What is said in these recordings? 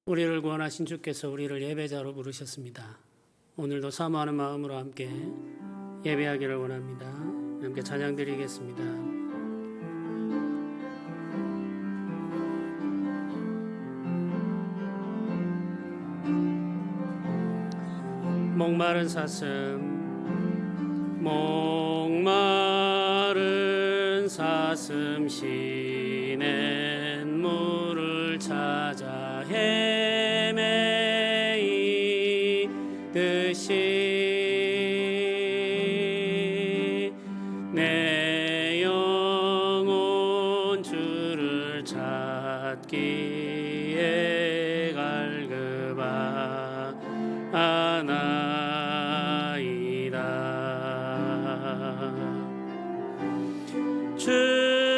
우리를 구원하신 주께서 우리를 예배자로 부르셨습니다. 오늘도 사모하는 마음으로 함께 예배하기를 원합니다. 함께 찬양 드리겠습니다. 목마른 사슴 시낸 물을 찾아 헤매이듯이 내 영혼 주를 찾기에 갈급하나이다. 주님만이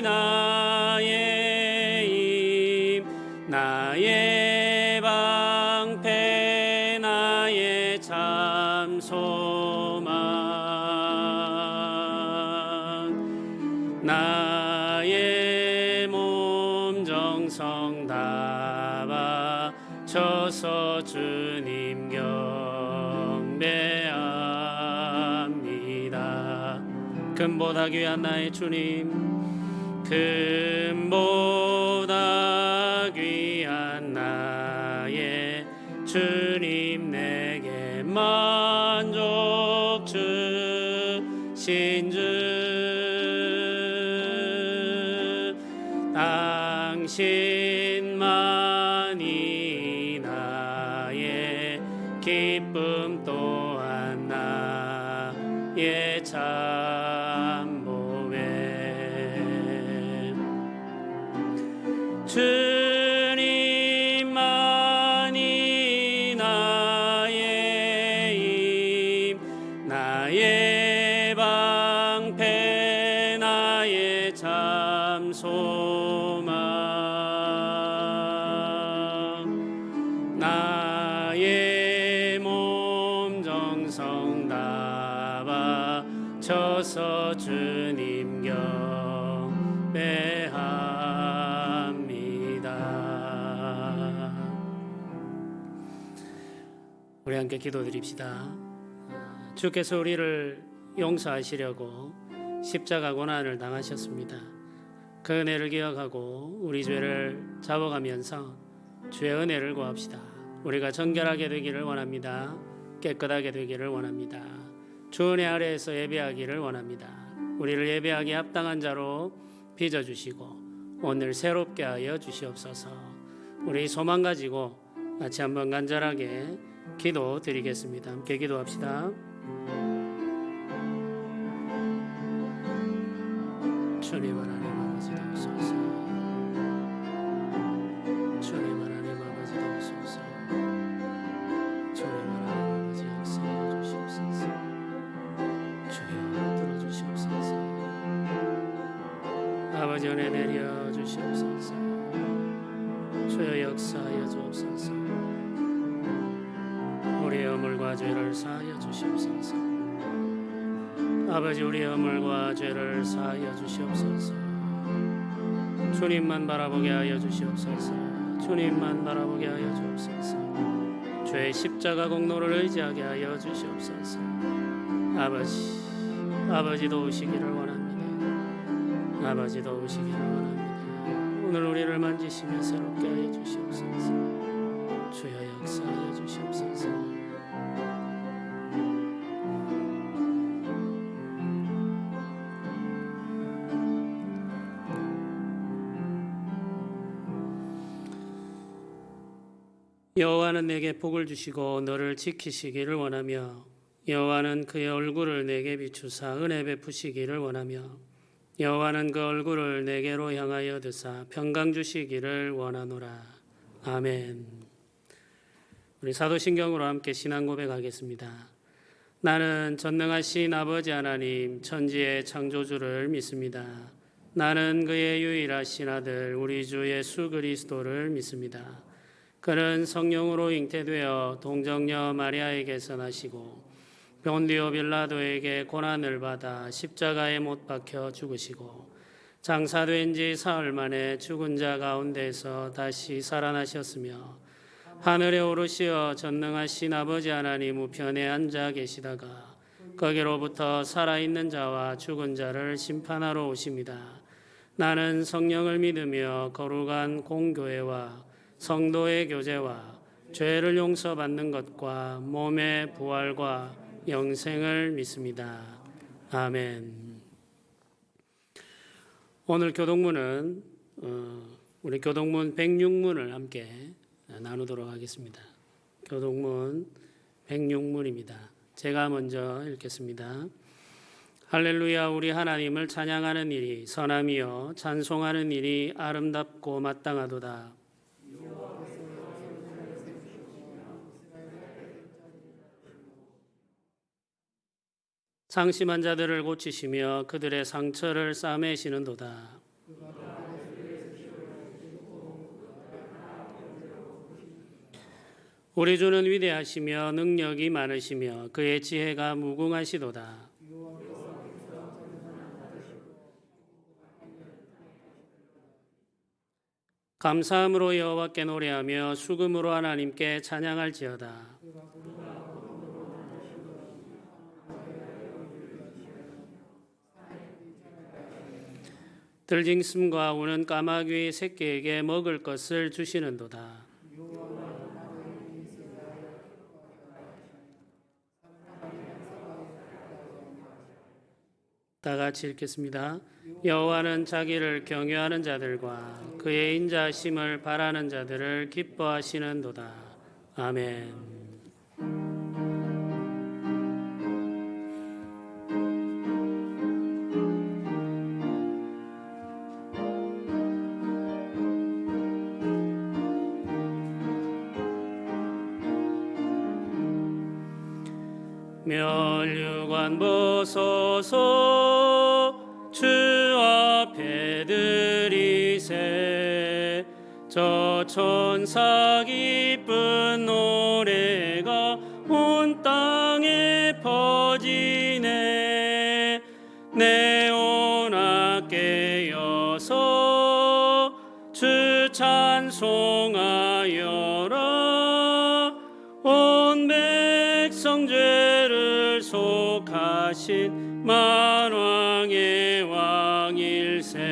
나의 힘, 나의 방패, 나의 참 소망, 나의 몸 정성 다 바쳐서 주님 경배합니다. 금보다 귀한 나의 주님, 금보다 귀한 나의 주님, 내게 만족 주신 주, 당신만이 나의 기쁨 또한 나의 참보배. 주님만이 나의 힘, 나의 방패, 나의 참 소망, 나의 몸 정성 다 바쳐서 주님 경배합니다. 우리 함께 기도드립시다. 주께서 우리를 용서하시려고 십자가 고난을 당하셨습니다. 그 은혜를 기억하고 우리 죄를 잡아가면서 주의 은혜를 구합시다. 우리가 정결하게 되기를 원합니다. 깨끗하게 되기를 원합니다. 주 은혜 아래에서 예배하기를 원합니다. 우리를 예배하기에 합당한 자로 빚어주시고 오늘 새롭게 하여 주시옵소서. 우리 소망 가지고 같이 한번 간절하게 기도드리겠습니다. 함께 기도합시다. 주님 하나님 아버지 되옵소서. 주님 하나님 아버지 되옵소서. 주님 하나님 아버지 역사하여 주시옵소서. 주여 들어주시옵소서. 아버지 은혜 내려 주시옵소서. 주여 역사하여 주옵소서. 우리의 허물과 죄를 사하여 주시옵소서. 아버지 우리의 허물과 죄를 사하여 주시옵소서. 주님만 바라보게 하여 주시옵소서. 주님만 바라보게 하여 주옵소서. 주의 십자가 공로를 의지하게 하여 주시옵소서. 아버지 도우시기를 원합니다. 아버지 도우시기를 원합니다. 오늘 우리를 만지시며 새롭게 하여 주시옵소서. 주여 역사하여 주시옵소서. 여호와는 내게 복을 주시고 너를 지키시기를 원하며 여호와는 그의 얼굴을 내게 비추사 은혜 베푸시기를 원하며 여호와는 그 얼굴을 내게로 향하여 드사 평강 주시기를 원하노라. 아멘. 우리 사도신경으로 함께 신앙 고백하겠습니다. 나는 전능하신 아버지 하나님 천지의 창조주를 믿습니다. 나는 그의 유일하신 아들 우리 주 예수 그리스도를 믿습니다. 그는 성령으로 잉태되어 동정녀 마리아에게서 나시고 본디오 빌라도에게 고난을 받아 십자가에 못 박혀 죽으시고 장사된 지 사흘 만에 죽은 자 가운데서 다시 살아나셨으며 하늘에 오르시어 전능하신 아버지 하나님 우편에 앉아 계시다가 거기로부터 살아있는 자와 죽은 자를 심판하러 오십니다. 나는 성령을 믿으며 거룩한 공교회와 성도의 교제와 죄를 용서받는 것과 몸의 부활과 영생을 믿습니다. 아멘. 오늘 교동문은 우리 교동문 106문을 함께 나누도록 하겠습니다. 교동문 106문입니다. 제가 먼저 읽겠습니다. 할렐루야. 우리 하나님을 찬양하는 일이 선함이요 찬송하는 일이 아름답고 마땅하도다. 상심한 자들을 고치시며 그들의 상처를 싸매시는도다. 우리 주는 위대하시며 능력이 많으시며 그의 지혜가 무궁하시도다. 감사함으로 여호와께 노래하며 수금으로 하나님께 찬양할지어다. 들짐승과 우는 까마귀 새끼에게 먹을 것을 주시는도다. 다 같이 읽겠습니다. 여호와는 자기를 경외하는 자들과 그의 인자하심을 바라는 자들을 기뻐하시는도다. 아멘. 멸류관 벗어서 주 앞에 드리세. 저 천사 기쁜 노래가 온 땅에 퍼지네. 네오나 깨어서 주 찬송하여라. 온 백성 죄를 속하신 만왕의 왕일세.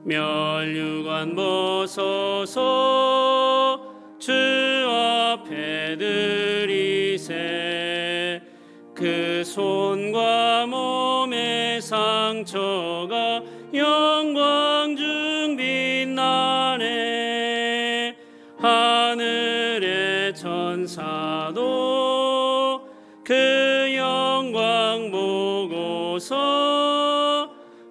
멸류관 벗어서 주 앞에 드리세. 그 손과 몸의 상처가 영광 중 빛나네. 하늘의 천사도 그 영광 보고서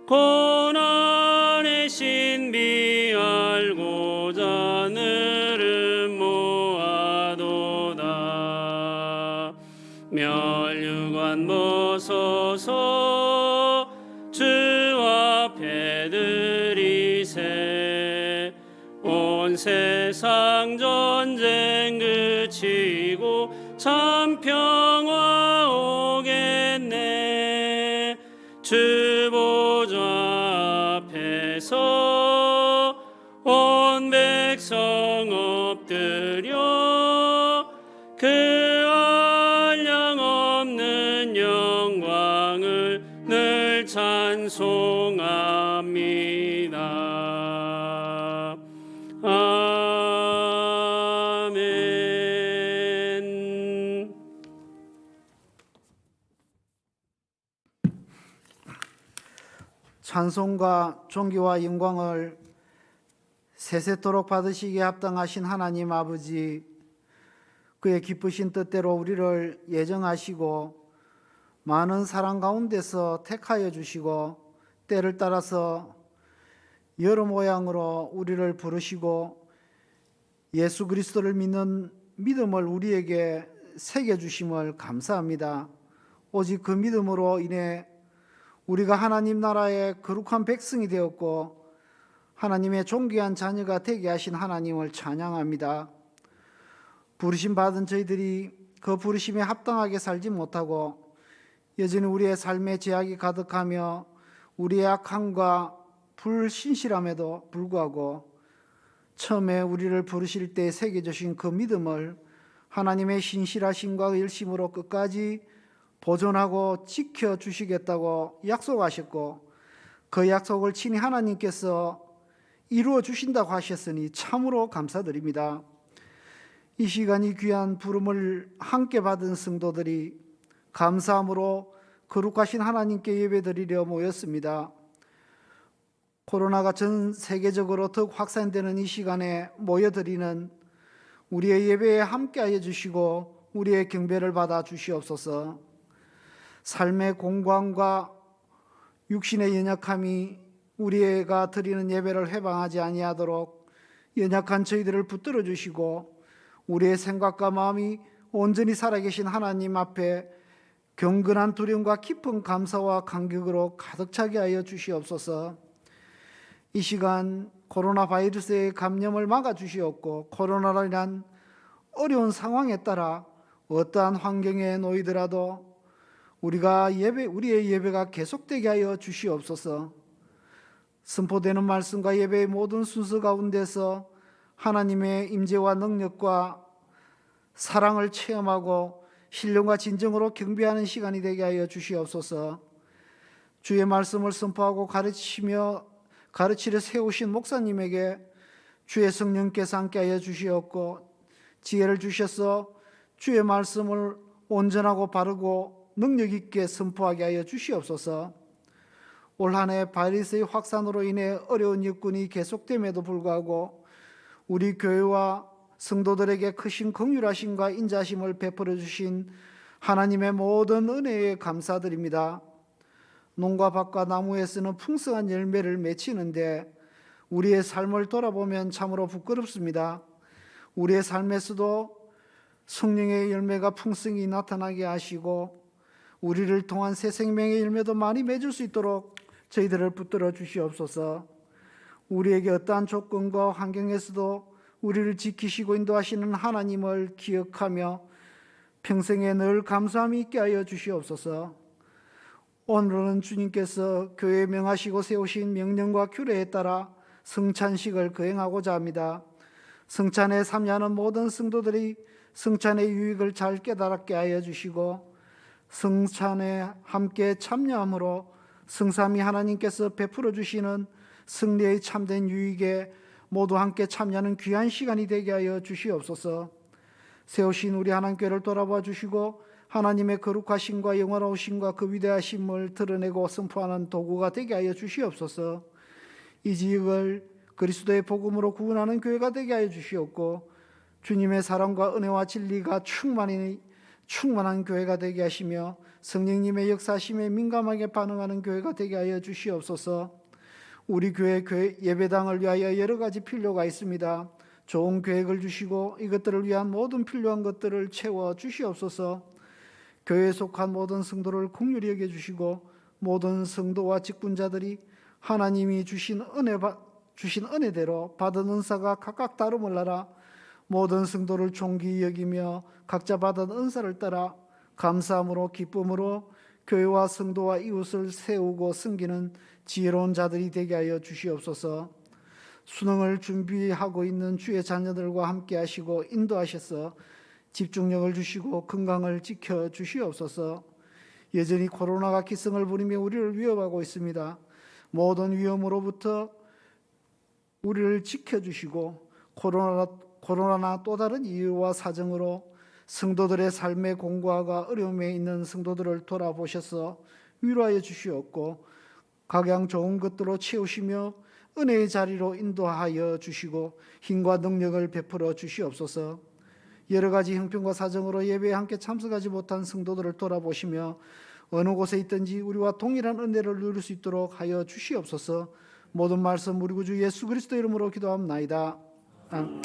고난의 신비 알고자 늘은 모아도다. 멸류관 벗어서 주 앞에 드리세. 온 세상 전쟁 그치고 참 평화 오겠네. 주 보좌 앞에서 온 백성 엎드려 그 한량없는 영광을 늘 찬송합니다. 아멘. 찬송과 존귀와 영광을 세세토록 받으시기에 합당하신 하나님 아버지, 그의 기쁘신 뜻대로 우리를 예정하시고 많은 사랑 가운데서 택하여 주시고 때를 따라서 여러 모양으로 우리를 부르시고 예수 그리스도를 믿는 믿음을 우리에게 새겨주심을 감사합니다. 오직 그 믿음으로 인해 우리가 하나님 나라의 거룩한 백성이 되었고 하나님의 존귀한 자녀가 되게 하신 하나님을 찬양합니다. 부르심 받은 저희들이 그 부르심에 합당하게 살지 못하고 여전히 우리의 삶에 제약이 가득하며 우리의 악함과 불신실함에도 불구하고 처음에 우리를 부르실 때 새겨주신 그 믿음을 하나님의 신실하심과 열심으로 끝까지 보존하고 지켜주시겠다고 약속하셨고, 그 약속을 친히 하나님께서 이루어 주신다고 하셨으니 참으로 감사드립니다. 이 시간이 귀한 부름을 함께 받은 성도들이 감사함으로 거룩하신 하나님께 예배드리려 모였습니다. 코로나가 전 세계적으로 더욱 확산되는 이 시간에 모여드리는 우리의 예배에 함께하여 주시고 우리의 경배를 받아 주시옵소서. 삶의 공고함과 육신의 연약함이 우리가 드리는 예배를 해방하지 아니하도록 연약한 저희들을 붙들어 주시고, 우리의 생각과 마음이 온전히 살아계신 하나님 앞에 경건한 두려움과 깊은 감사와 감격으로 가득 차게 하여 주시옵소서. 이 시간 코로나 바이러스의 감염을 막아 주시옵고, 코로나로 인한 어려운 상황에 따라 어떠한 환경에 놓이더라도 우리의 예배가 계속되게 하여 주시옵소서. 선포되는 말씀과 예배의 모든 순서 가운데서 하나님의 임재와 능력과 사랑을 체험하고 신령과 진정으로 경배하는 시간이 되게 하여 주시옵소서. 주의 말씀을 선포하고 가르치려 세우신 목사님에게 주의 성령께서 함께하여 주시옵고, 지혜를 주셔서 주의 말씀을 온전하고 바르고 능력 있게 선포하게 하여 주시옵소서. 올 한 해 바이러스의 확산으로 인해 어려운 여건이 계속됨에도 불구하고 우리 교회와 성도들에게 크신 긍휼하심과 인자심을 베풀어 주신 하나님의 모든 은혜에 감사드립니다. 농과 밭과 나무에서는 풍성한 열매를 맺히는데 우리의 삶을 돌아보면 참으로 부끄럽습니다. 우리의 삶에서도 성령의 열매가 풍성히 나타나게 하시고 우리를 통한 새 생명의 열매도 많이 맺을 수 있도록 저희들을 붙들어 주시옵소서. 우리에게 어떠한 조건과 환경에서도 우리를 지키시고 인도하시는 하나님을 기억하며 평생에 늘 감사함이 있게 하여 주시옵소서. 오늘은 주님께서 교회에 명하시고 세우신 명령과 규례에 따라 성찬식을 거행하고자 합니다. 성찬에 참여하는 모든 성도들이 성찬의 유익을 잘 깨달게 하여 주시고, 성찬에 함께 참여함으로 성삼위 하나님께서 베풀어 주시는 승리의 참된 유익에 모두 함께 참여하는 귀한 시간이 되게 하여 주시옵소서. 세우신 우리 하나님께를 돌아봐 주시고 하나님의 거룩하심과 영원하심과 그 위대하심을 드러내고 선포하는 도구가 되게 하여 주시옵소서. 이 지역을 그리스도의 복음으로 구원하는 교회가 되게 하여 주시옵고, 주님의 사랑과 은혜와 진리가 충만한 교회가 되게 하시며 성령님의 역사심에 민감하게 반응하는 교회가 되게 하여 주시옵소서. 우리 교회 예배당을 위하여 여러 가지 필요가 있습니다. 좋은 계획을 주시고 이것들을 위한 모든 필요한 것들을 채워 주시옵소서. 교회에 속한 모든 성도를 긍휼히 여겨 주시고, 모든 성도와 직분자들이 하나님이 주신 은혜대로 받은 은사가 각각 다름을 알아 모든 성도를 존귀히 여기며 각자 받은 은사를 따라 감사함으로 기쁨으로 교회와 성도와 이웃을 세우고 섬기는 지혜로운 자들이 되게 하여 주시옵소서. 수능을 준비하고 있는 주의 자녀들과 함께 하시고 인도하셔서 집중력을 주시고 건강을 지켜 주시옵소서. 여전히 코로나가 기승을 부리며 우리를 위협하고 있습니다. 모든 위험으로부터 우리를 지켜주시고 코로나나 또 다른 이유와 사정으로 성도들의 삶의 공고와 어려움에 있는 성도들을 돌아보셔서 위로하여 주시옵고, 각양 좋은 것들로 채우시며 은혜의 자리로 인도하여 주시고 힘과 능력을 베풀어 주시옵소서. 여러 가지 형편과 사정으로 예배에 함께 참석하지 못한 성도들을 돌아보시며 어느 곳에 있든지 우리와 동일한 은혜를 누릴 수 있도록 하여 주시옵소서. 모든 말씀 우리 구주 예수 그리스도 이름으로 기도합나이다. 아멘.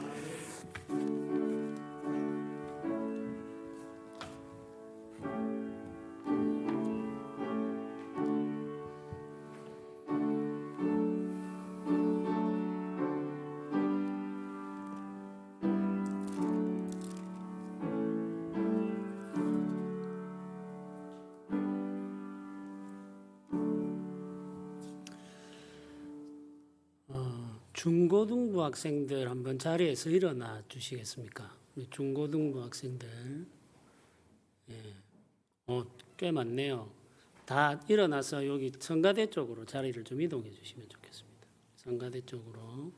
중고등부 학생들 한번 자리에서 일어나 주시겠습니까? 우리 중고등부 학생들. 예. 꽤 많네요. 다 일어나서 여기 성가대 쪽으로 자리를 좀 이동해 주시면 좋겠습니다. 성가대 쪽으로.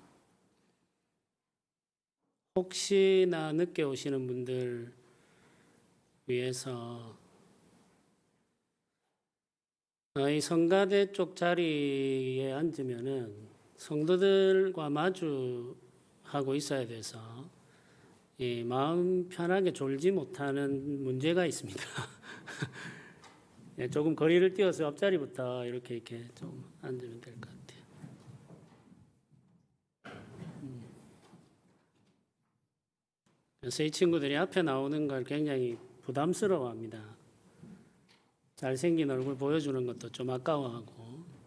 혹시나 늦게 오시는 분들 위해서 이 성가대 쪽 자리에 앉으면은 성도들과 마주하고 있어야 돼서 이 마음 편하게 졸지 못하는 문제가 있습니다. 예, 조금 거리를 띄어서 옆자리부터 이렇게 좀 앉으면 될 것 같아요. 그래서 이 친구들이 앞에 나오는 걸 굉장히 부담스러워합니다. 잘생긴 얼굴 보여주는 것도 좀 아까워하고.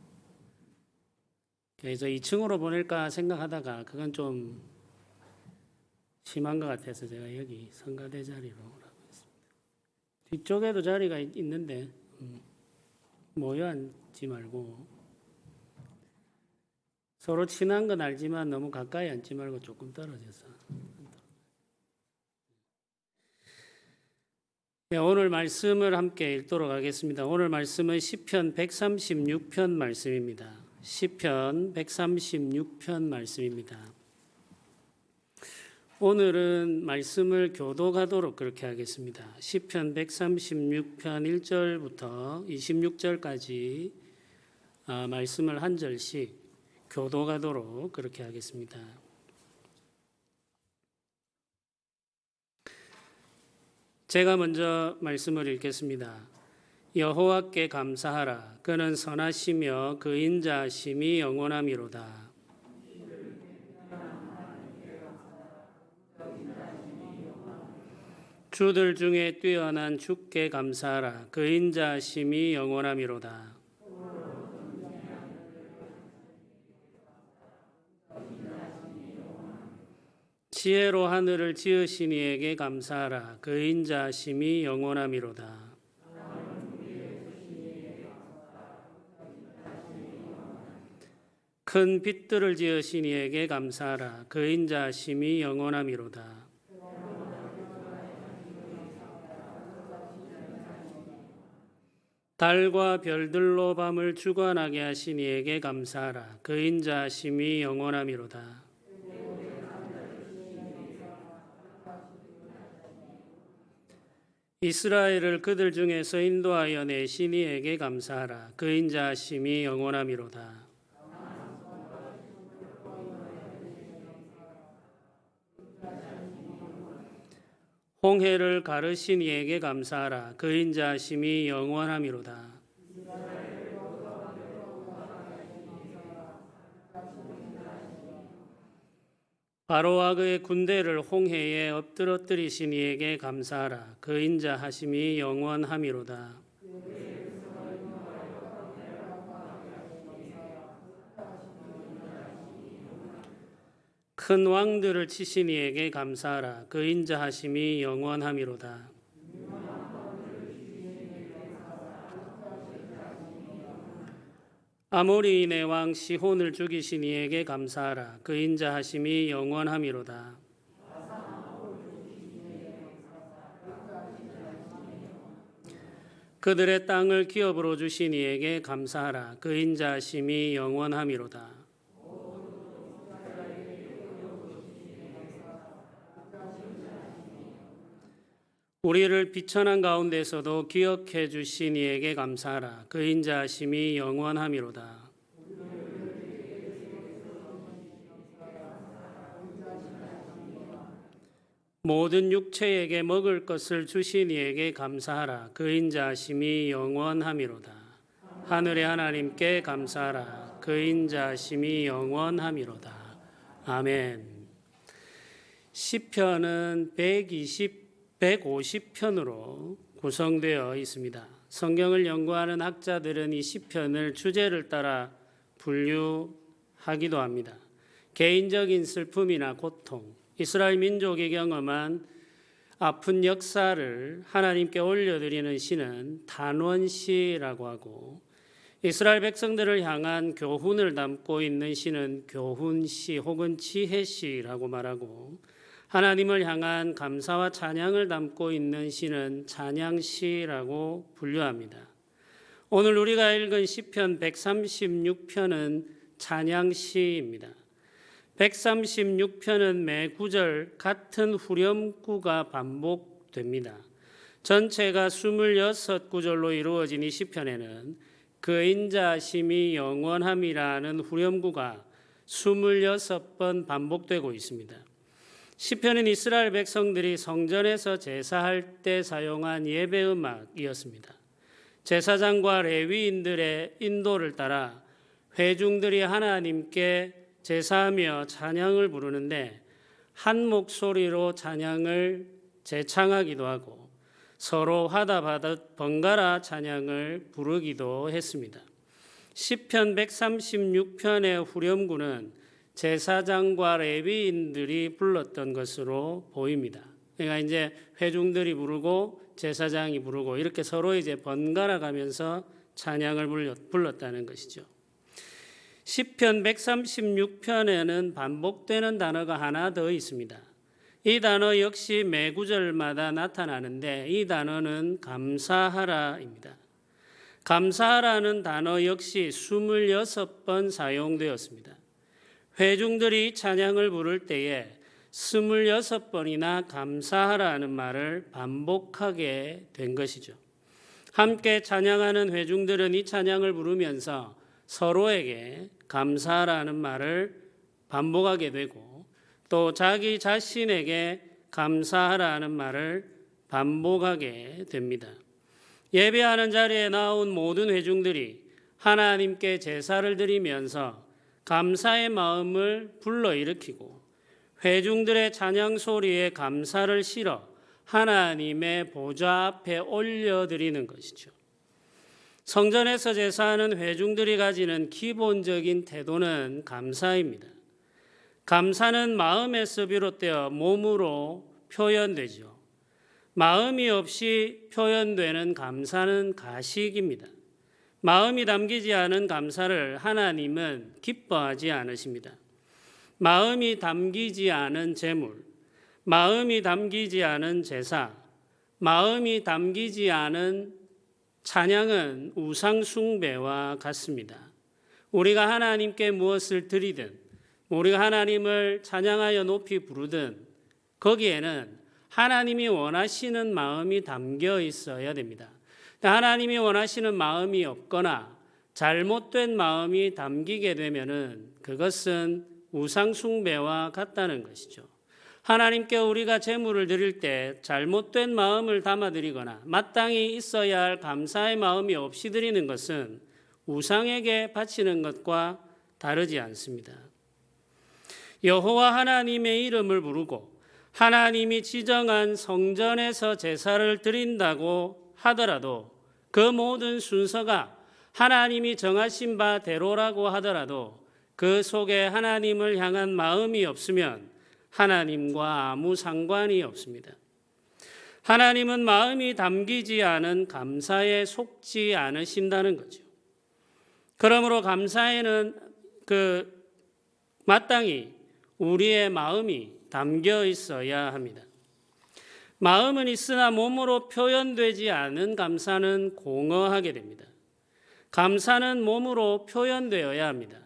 그래서 2층으로 보낼까 생각하다가 그건 좀 심한 것 같아서 제가 여기 성가대 자리로 오라고 했습니다. 뒤쪽에도 자리가 있는데 모여 앉지 말고 서로 친한 건 알지만 너무 가까이 앉지 말고 조금 떨어져서. 네, 오늘 말씀을 함께 읽도록 하겠습니다. 오늘 말씀은 시편 136편 말씀입니다. 시편 136편 말씀입니다. 오늘은 말씀을 교독하도록 그렇게 하겠습니다. 시편 136편 1절부터 26절까지 말씀을 한 절씩 교독하도록 그렇게 하겠습니다. 제가 먼저 말씀을 읽겠습니다. 여호와께 감사하라. 그는 선하시며 그 인자하심이 영원함이로다. 주들 중에 뛰어난 주께 감사하라. 그 인자하심이 영원함이로다. 지혜로 하늘을 지으신 이에게 감사하라. 그 인자하심이 영원함이로다. 큰 빛들을 지으신 이에게 감사하라. 그 인자하심이 영원함이로다. 달과 별들로 밤을 주관하게 하신 이에게 감사하라. 그 인자하심이 영원함이로다. 이스라엘을 그들 중에서 인도하여 내신 이에게 감사하라. 그 인자하심이 영원함이로다. 홍해를 가르신 이에게 감사하라. 그 인자하심이 영원함이로다. 바로와 그의 군대를 홍해에 엎드러뜨리신 이에게 감사하라. 그 인자하심이 영원함이로다. 큰 왕들을 치신 이에게 감사하라. 그 인자하심이 영원함이로다. 아모리인의 왕 시혼을 죽이신 이에게 감사하라. 그 인자하심이 영원함이로다. 그들의 땅을 기업으로 주신 이에게 감사하라. 그 인자하심이 영원함이로다. 우리를 비천한 가운데서도 기억해 주신 이에게 감사하라. 그 인자하심이 영원함이로다. 모든 육체에게 먹을 것을 주신 이에게 감사하라. 그 인자하심이 영원함이로다. 하늘의 하나님께 감사하라. 그 인자하심이 영원함이로다. 아멘. 시편은 150편으로 구성되어 있습니다. 성경을 연구하는 학자들은 이 시편을 주제를 따라 분류하기도 합니다. 개인적인 슬픔이나 고통, 이스라엘 민족이 경험한 아픈 역사를 하나님께 올려드리는 시는 단원시라고 하고, 이스라엘 백성들을 향한 교훈을 담고 있는 시는 교훈시 혹은 지혜시라고 말하고, 하나님을 향한 감사와 찬양을 담고 있는 시는 찬양시라고 분류합니다. 오늘 우리가 읽은 시편 136편은 찬양시입니다. 136편은 매 구절 같은 후렴구가 반복됩니다. 전체가 26구절로 이루어진 이 시편에는 그 인자심이 영원함이라는 후렴구가 26번 반복되고 있습니다. 시편은 이스라엘 백성들이 성전에서 제사할 때 사용한 예배 음악이었습니다. 제사장과 레위인들의 인도를 따라 회중들이 하나님께 제사하며 찬양을 부르는데 한 목소리로 찬양을 재창하기도 하고 서로 화답하듯 번갈아 찬양을 부르기도 했습니다. 시편 136편의 후렴구는 제사장과 레위인들이 불렀던 것으로 보입니다. 그러니까 이제 회중들이 부르고 제사장이 부르고 이렇게 서로 이제 번갈아 가면서 찬양을 불렀다는 것이죠. 시편 136편에는 반복되는 단어가 하나 더 있습니다. 이 단어 역시 매 구절마다 나타나는데 이 단어는 감사하라입니다. 감사하라는 단어 역시 26번 사용되었습니다. 회중들이 찬양을 부를 때에 26번이나 감사하라는 말을 반복하게 된 것이죠. 함께 찬양하는 회중들은 이 찬양을 부르면서 서로에게 감사하라는 말을 반복하게 되고 또 자기 자신에게 감사하라는 말을 반복하게 됩니다. 예배하는 자리에 나온 모든 회중들이 하나님께 제사를 드리면서 감사의 마음을 불러일으키고 회중들의 찬양 소리에 감사를 실어 하나님의 보좌 앞에 올려드리는 것이죠. 성전에서 제사하는 회중들이 가지는 기본적인 태도는 감사입니다. 감사는 마음에서 비롯되어 몸으로 표현되죠. 마음이 없이 표현되는 감사는 가식입니다. 마음이 담기지 않은 감사를 하나님은 기뻐하지 않으십니다. 마음이 담기지 않은 제물, 마음이 담기지 않은 제사, 마음이 담기지 않은 찬양은 우상 숭배와 같습니다. 우리가 하나님께 무엇을 드리든 우리가 하나님을 찬양하여 높이 부르든 거기에는 하나님이 원하시는 마음이 담겨 있어야 됩니다. 하나님이 원하시는 마음이 없거나 잘못된 마음이 담기게 되면은 그것은 우상 숭배와 같다는 것이죠. 하나님께 우리가 제물을 드릴 때 잘못된 마음을 담아 드리거나 마땅히 있어야 할 감사의 마음이 없이 드리는 것은 우상에게 바치는 것과 다르지 않습니다. 여호와 하나님의 이름을 부르고 하나님이 지정한 성전에서 제사를 드린다고 하더라도 그 모든 순서가 하나님이 정하신 바대로라고 하더라도 그 속에 하나님을 향한 마음이 없으면 하나님과 아무 상관이 없습니다. 하나님은 마음이 담기지 않은 감사에 속지 않으신다는 거죠. 그러므로 감사에는 마땅히 우리의 마음이 담겨 있어야 합니다. 마음은 있으나 몸으로 표현되지 않은 감사는 공허하게 됩니다. 감사는 몸으로 표현되어야 합니다.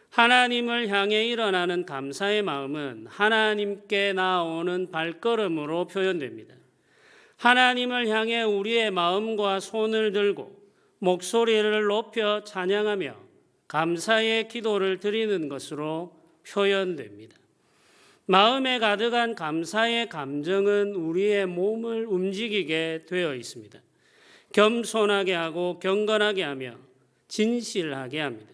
하나님을 향해 일어나는 감사의 마음은 하나님께 나아오는 발걸음으로 표현됩니다. 하나님을 향해 우리의 마음과 손을 들고 목소리를 높여 찬양하며 감사의 기도를 드리는 것으로 표현됩니다. 마음에 가득한 감사의 감정은 우리의 몸을 움직이게 되어 있습니다. 겸손하게 하고 경건하게 하며 진실하게 합니다.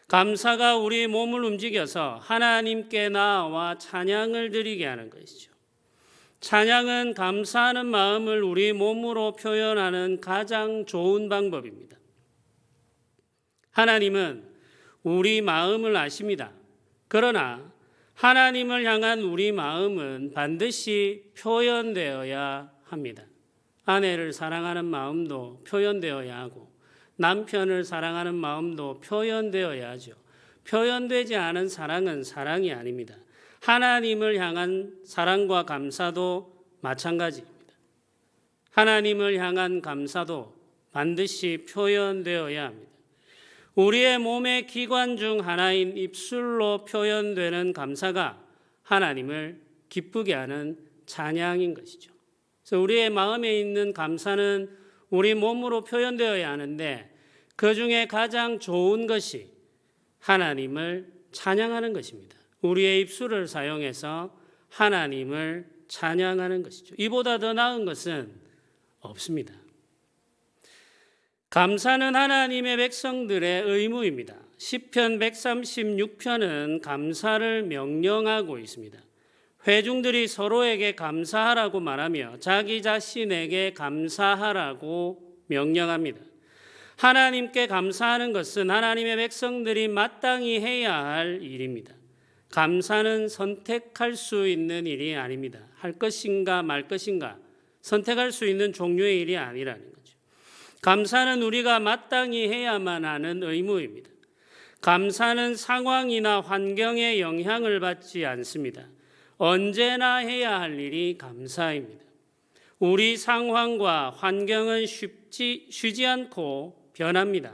감사가 우리 몸을 움직여서 하나님께 나아와 찬양을 드리게 하는 것이죠. 찬양은 감사하는 마음을 우리 몸으로 표현하는 가장 좋은 방법입니다. 하나님은 우리 마음을 아십니다. 그러나 하나님을 향한 우리 마음은 반드시 표현되어야 합니다. 아내를 사랑하는 마음도 표현되어야 하고 남편을 사랑하는 마음도 표현되어야 하죠. 표현되지 않은 사랑은 사랑이 아닙니다. 하나님을 향한 사랑과 감사도 마찬가지입니다. 하나님을 향한 감사도 반드시 표현되어야 합니다. 우리의 몸의 기관 중 하나인 입술로 표현되는 감사가 하나님을 기쁘게 하는 찬양인 것이죠. 그래서 우리의 마음에 있는 감사는 우리 몸으로 표현되어야 하는데 그 중에 가장 좋은 것이 하나님을 찬양하는 것입니다. 우리의 입술을 사용해서 하나님을 찬양하는 것이죠. 이보다 더 나은 것은 없습니다. 감사는 하나님의 백성들의 의무입니다. 시편 136편은 감사를 명령하고 있습니다. 회중들이 서로에게 감사하라고 말하며 자기 자신에게 감사하라고 명령합니다. 하나님께 감사하는 것은 하나님의 백성들이 마땅히 해야 할 일입니다. 감사는 선택할 수 있는 일이 아닙니다. 할 것인가 말 것인가 선택할 수 있는 종류의 일이 아니라는 거죠. 감사는 우리가 마땅히 해야만 하는 의무입니다. 감사는 상황이나 환경에 영향을 받지 않습니다. 언제나 해야 할 일이 감사입니다. 우리 상황과 환경은 쉬지 않고 변합니다.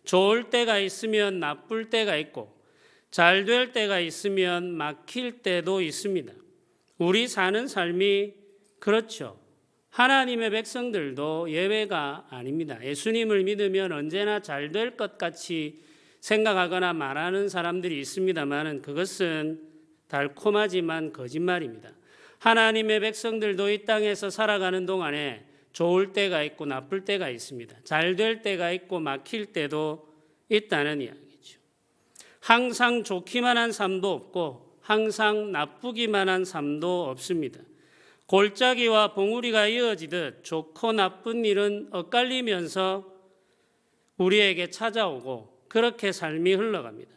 좋을 때가 있으면 나쁠 때가 있고 잘 될 때가 있으면 막힐 때도 있습니다. 우리 사는 삶이 그렇죠. 하나님의 백성들도 예외가 아닙니다. 예수님을 믿으면 언제나 잘 될 것 같이 생각하거나 말하는 사람들이 있습니다만 그것은 달콤하지만 거짓말입니다. 하나님의 백성들도 이 땅에서 살아가는 동안에 좋을 때가 있고 나쁠 때가 있습니다. 잘 될 때가 있고 막힐 때도 있다는 이야기죠. 항상 좋기만 한 삶도 없고 항상 나쁘기만 한 삶도 없습니다. 골짜기와 봉우리가 이어지듯 좋고 나쁜 일은 엇갈리면서 우리에게 찾아오고 그렇게 삶이 흘러갑니다.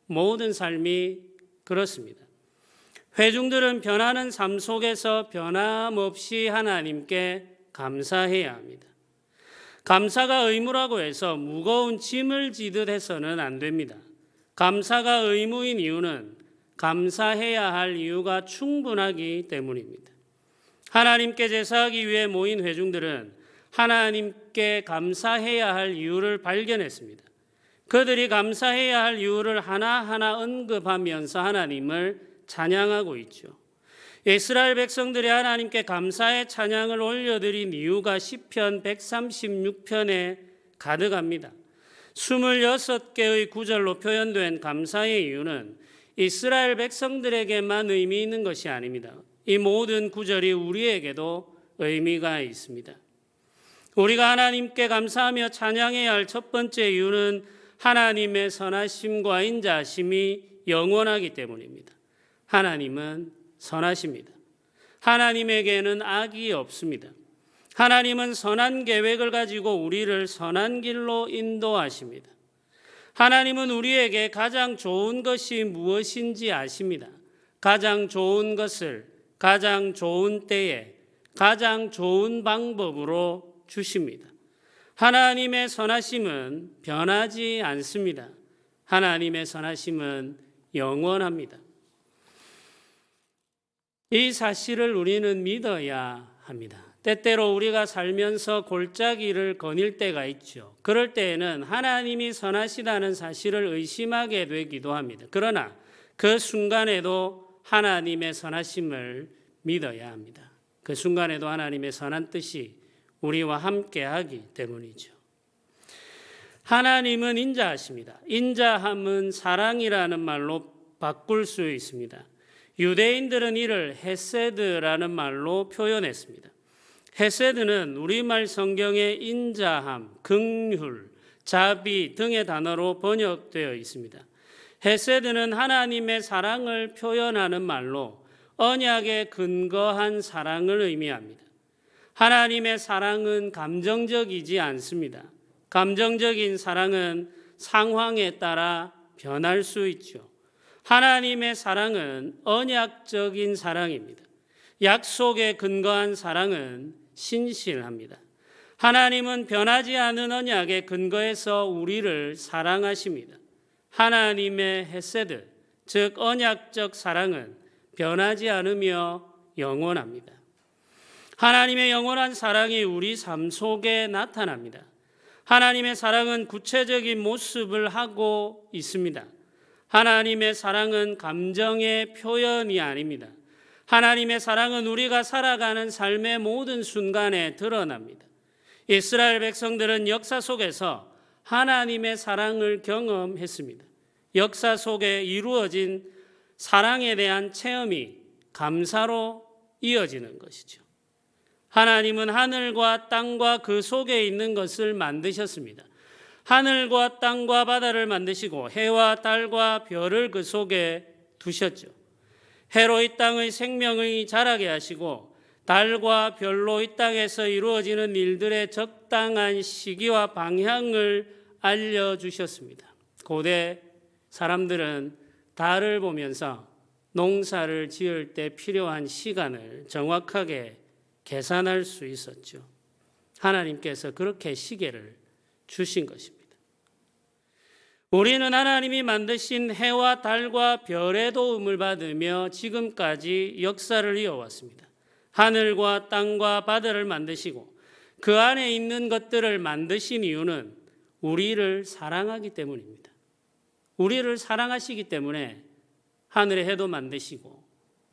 모든 삶이 그렇습니다. 회중들은 변하는 삶 속에서 변함없이 하나님께 감사해야 합니다. 감사가 의무라고 해서 무거운 짐을 지듯 해서는 안 됩니다. 감사가 의무인 이유는 감사해야 할 이유가 충분하기 때문입니다. 하나님께 제사하기 위해 모인 회중들은 하나님께 감사해야 할 이유를 발견했습니다. 그들이 감사해야 할 이유를 하나하나 언급하면서 하나님을 찬양하고 있죠. 이스라엘 백성들이 하나님께 감사의 찬양을 올려드린 이유가 시편 136편에 가득합니다. 26개의 구절로 표현된 감사의 이유는 이스라엘 백성들에게만 의미 있는 것이 아닙니다. 이 모든 구절이 우리에게도 의미가 있습니다. 우리가 하나님께 감사하며 찬양해야 할 첫 번째 이유는 하나님의 선하심과 인자하심이 영원하기 때문입니다. 하나님은 선하십니다. 하나님에게는 악이 없습니다. 하나님은 선한 계획을 가지고 우리를 선한 길로 인도하십니다. 하나님은 우리에게 가장 좋은 것이 무엇인지 아십니다. 가장 좋은 것을 가장 좋은 때에 가장 좋은 방법으로 주십니다. 하나님의 선하심은 변하지 않습니다. 하나님의 선하심은 영원합니다. 이 사실을 우리는 믿어야 합니다. 때때로 우리가 살면서 골짜기를 거닐 때가 있죠. 그럴 때에는 하나님이 선하시다는 사실을 의심하게 되기도 합니다. 그러나 그 순간에도 하나님의 선하심을 믿어야 합니다. 그 순간에도 하나님의 선한 뜻이 우리와 함께하기 때문이죠. 하나님은 인자하십니다. 인자함은 사랑이라는 말로 바꿀 수 있습니다. 유대인들은 이를 헤세드라는 말로 표현했습니다. 헤세드는 우리말 성경에 인자함, 긍휼, 자비 등의 단어로 번역되어 있습니다. 헤세드는 하나님의 사랑을 표현하는 말로 언약에 근거한 사랑을 의미합니다. 하나님의 사랑은 감정적이지 않습니다. 감정적인 사랑은 상황에 따라 변할 수 있죠. 하나님의 사랑은 언약적인 사랑입니다. 약속에 근거한 사랑은 신실합니다. 하나님은 변하지 않은 언약의 근거에서 우리를 사랑하십니다. 하나님의 헤세드, 즉 언약적 사랑은 변하지 않으며 영원합니다. 하나님의 영원한 사랑이 우리 삶 속에 나타납니다. 하나님의 사랑은 구체적인 모습을 하고 있습니다. 하나님의 사랑은 감정의 표현이 아닙니다. 하나님의 사랑은 우리가 살아가는 삶의 모든 순간에 드러납니다. 이스라엘 백성들은 역사 속에서 하나님의 사랑을 경험했습니다. 역사 속에 이루어진 사랑에 대한 체험이 감사로 이어지는 것이죠. 하나님은 하늘과 땅과 그 속에 있는 것을 만드셨습니다. 하늘과 땅과 바다를 만드시고 해와 달과 별을 그 속에 두셨죠. 해로 이 땅의 생명을 자라게 하시고 달과 별로 이 땅에서 이루어지는 일들의 적당한 시기와 방향을 알려주셨습니다. 고대 사람들은 달을 보면서 농사를 지을 때 필요한 시간을 정확하게 계산할 수 있었죠. 하나님께서 그렇게 시계를 주신 것입니다. 우리는 하나님이 만드신 해와 달과 별의 도움을 받으며 지금까지 역사를 이어왔습니다. 하늘과 땅과 바다를 만드시고 그 안에 있는 것들을 만드신 이유는 우리를 사랑하기 때문입니다. 우리를 사랑하시기 때문에 하늘의 해도 만드시고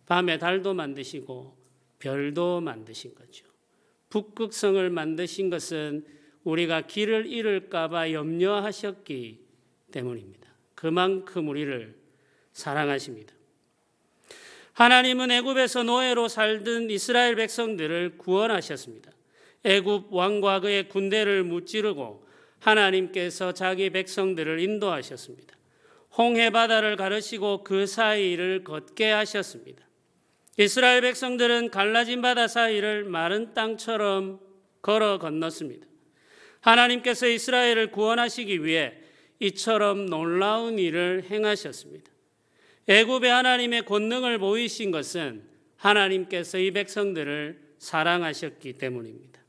밤에 달도 만드시고 별도 만드신 거죠. 북극성을 만드신 것은 우리가 길을 잃을까 봐 염려하셨기 때문입니다. 그만큼 우리를 사랑하십니다. 하나님은 애굽에서 노예로 살던 이스라엘 백성들을 구원하셨습니다. 애굽 왕과 그의 군대를 무찌르고 하나님께서 자기 백성들을 인도하셨습니다. 홍해 바다를 가르시고 그 사이를 걷게 하셨습니다. 이스라엘 백성들은 갈라진 바다 사이를 마른 땅처럼 걸어 건넜습니다. 하나님께서 이스라엘을 구원하시기 위해 이처럼 놀라운 일을 행하셨습니다. 애굽의 하나님의 권능을 보이신 것은 하나님께서 이 백성들을 사랑하셨기 때문입니다.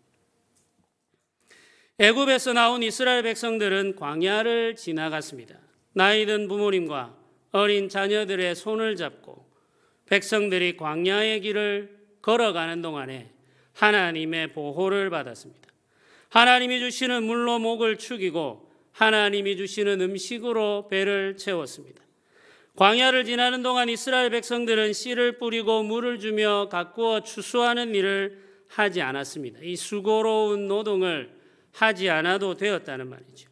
애굽에서 나온 이스라엘 백성들은 광야를 지나갔습니다. 나이든 부모님과 어린 자녀들의 손을 잡고 백성들이 광야의 길을 걸어가는 동안에 하나님의 보호를 받았습니다. 하나님이 주시는 물로 목을 축이고 하나님이 주시는 음식으로 배를 채웠습니다. 광야를 지나는 동안 이스라엘 백성들은 씨를 뿌리고 물을 주며 가꾸어 추수하는 일을 하지 않았습니다. 이 수고로운 노동을 하지 않아도 되었다는 말이죠.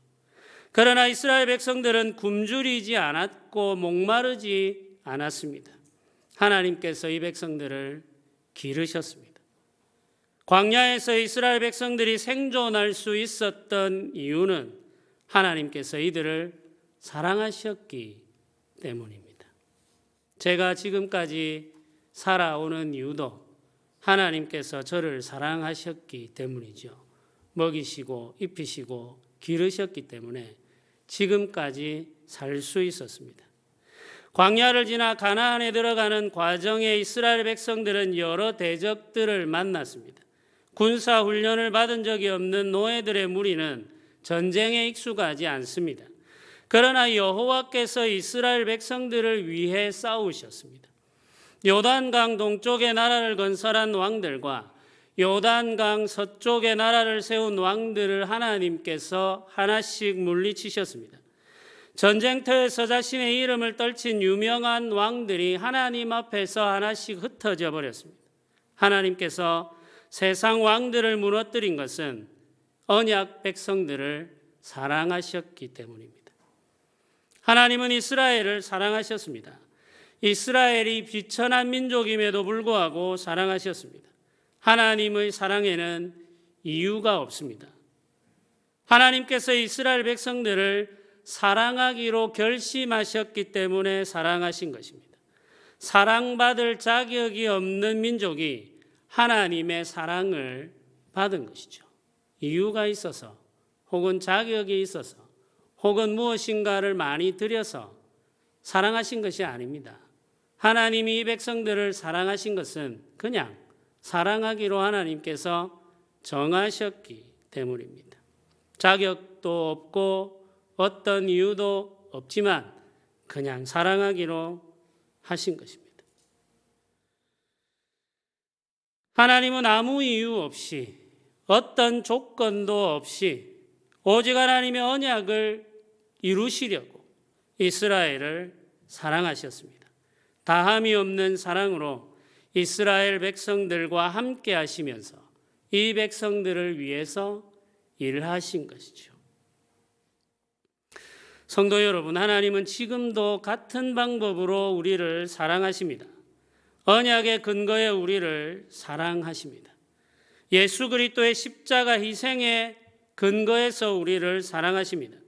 그러나 이스라엘 백성들은 굶주리지 않았고 목마르지 않았습니다. 하나님께서 이 백성들을 기르셨습니다. 광야에서 이스라엘 백성들이 생존할 수 있었던 이유는 하나님께서 이들을 사랑하셨기 때문입니다. 제가 지금까지 살아오는 이유도 하나님께서 저를 사랑하셨기 때문이죠. 먹이시고 입히시고 기르셨기 때문에 지금까지 살 수 있었습니다. 광야를 지나 가나안에 들어가는 과정에 이스라엘 백성들은 여러 대적들을 만났습니다. 군사 훈련을 받은 적이 없는 노예들의 무리는 전쟁에 익숙하지 않습니다. 그러나 여호와께서 이스라엘 백성들을 위해 싸우셨습니다. 요단강 동쪽에 나라를 건설한 왕들과 요단강 서쪽에 나라를 세운 왕들을 하나님께서 하나씩 물리치셨습니다. 전쟁터에서 자신의 이름을 떨친 유명한 왕들이 하나님 앞에서 하나씩 흩어져 버렸습니다. 하나님께서 세상 왕들을 무너뜨린 것은 언약 백성들을 사랑하셨기 때문입니다. 하나님은 이스라엘을 사랑하셨습니다. 이스라엘이 비천한 민족임에도 불구하고 사랑하셨습니다. 하나님의 사랑에는 이유가 없습니다. 하나님께서 이스라엘 백성들을 사랑하기로 결심하셨기 때문에 사랑하신 것입니다. 사랑받을 자격이 없는 민족이 하나님의 사랑을 받은 것이죠. 이유가 있어서 혹은 자격이 있어서 혹은 무엇인가를 많이 들여서 사랑하신 것이 아닙니다. 하나님이 이 백성들을 사랑하신 것은 그냥 사랑하기로 하나님께서 정하셨기 때문입니다. 자격도 없고 어떤 이유도 없지만 그냥 사랑하기로 하신 것입니다. 하나님은 아무 이유 없이 어떤 조건도 없이 오직 하나님의 언약을 이루시려고 이스라엘을 사랑하셨습니다. 다함이 없는 사랑으로 이스라엘 백성들과 함께 하시면서 이 백성들을 위해서 일하신 것이죠. 성도 여러분, 하나님은 지금도 같은 방법으로 우리를 사랑하십니다. 언약의 근거에 우리를 사랑하십니다. 예수 그리스도의 십자가 희생의 근거에서 우리를 사랑하십니다.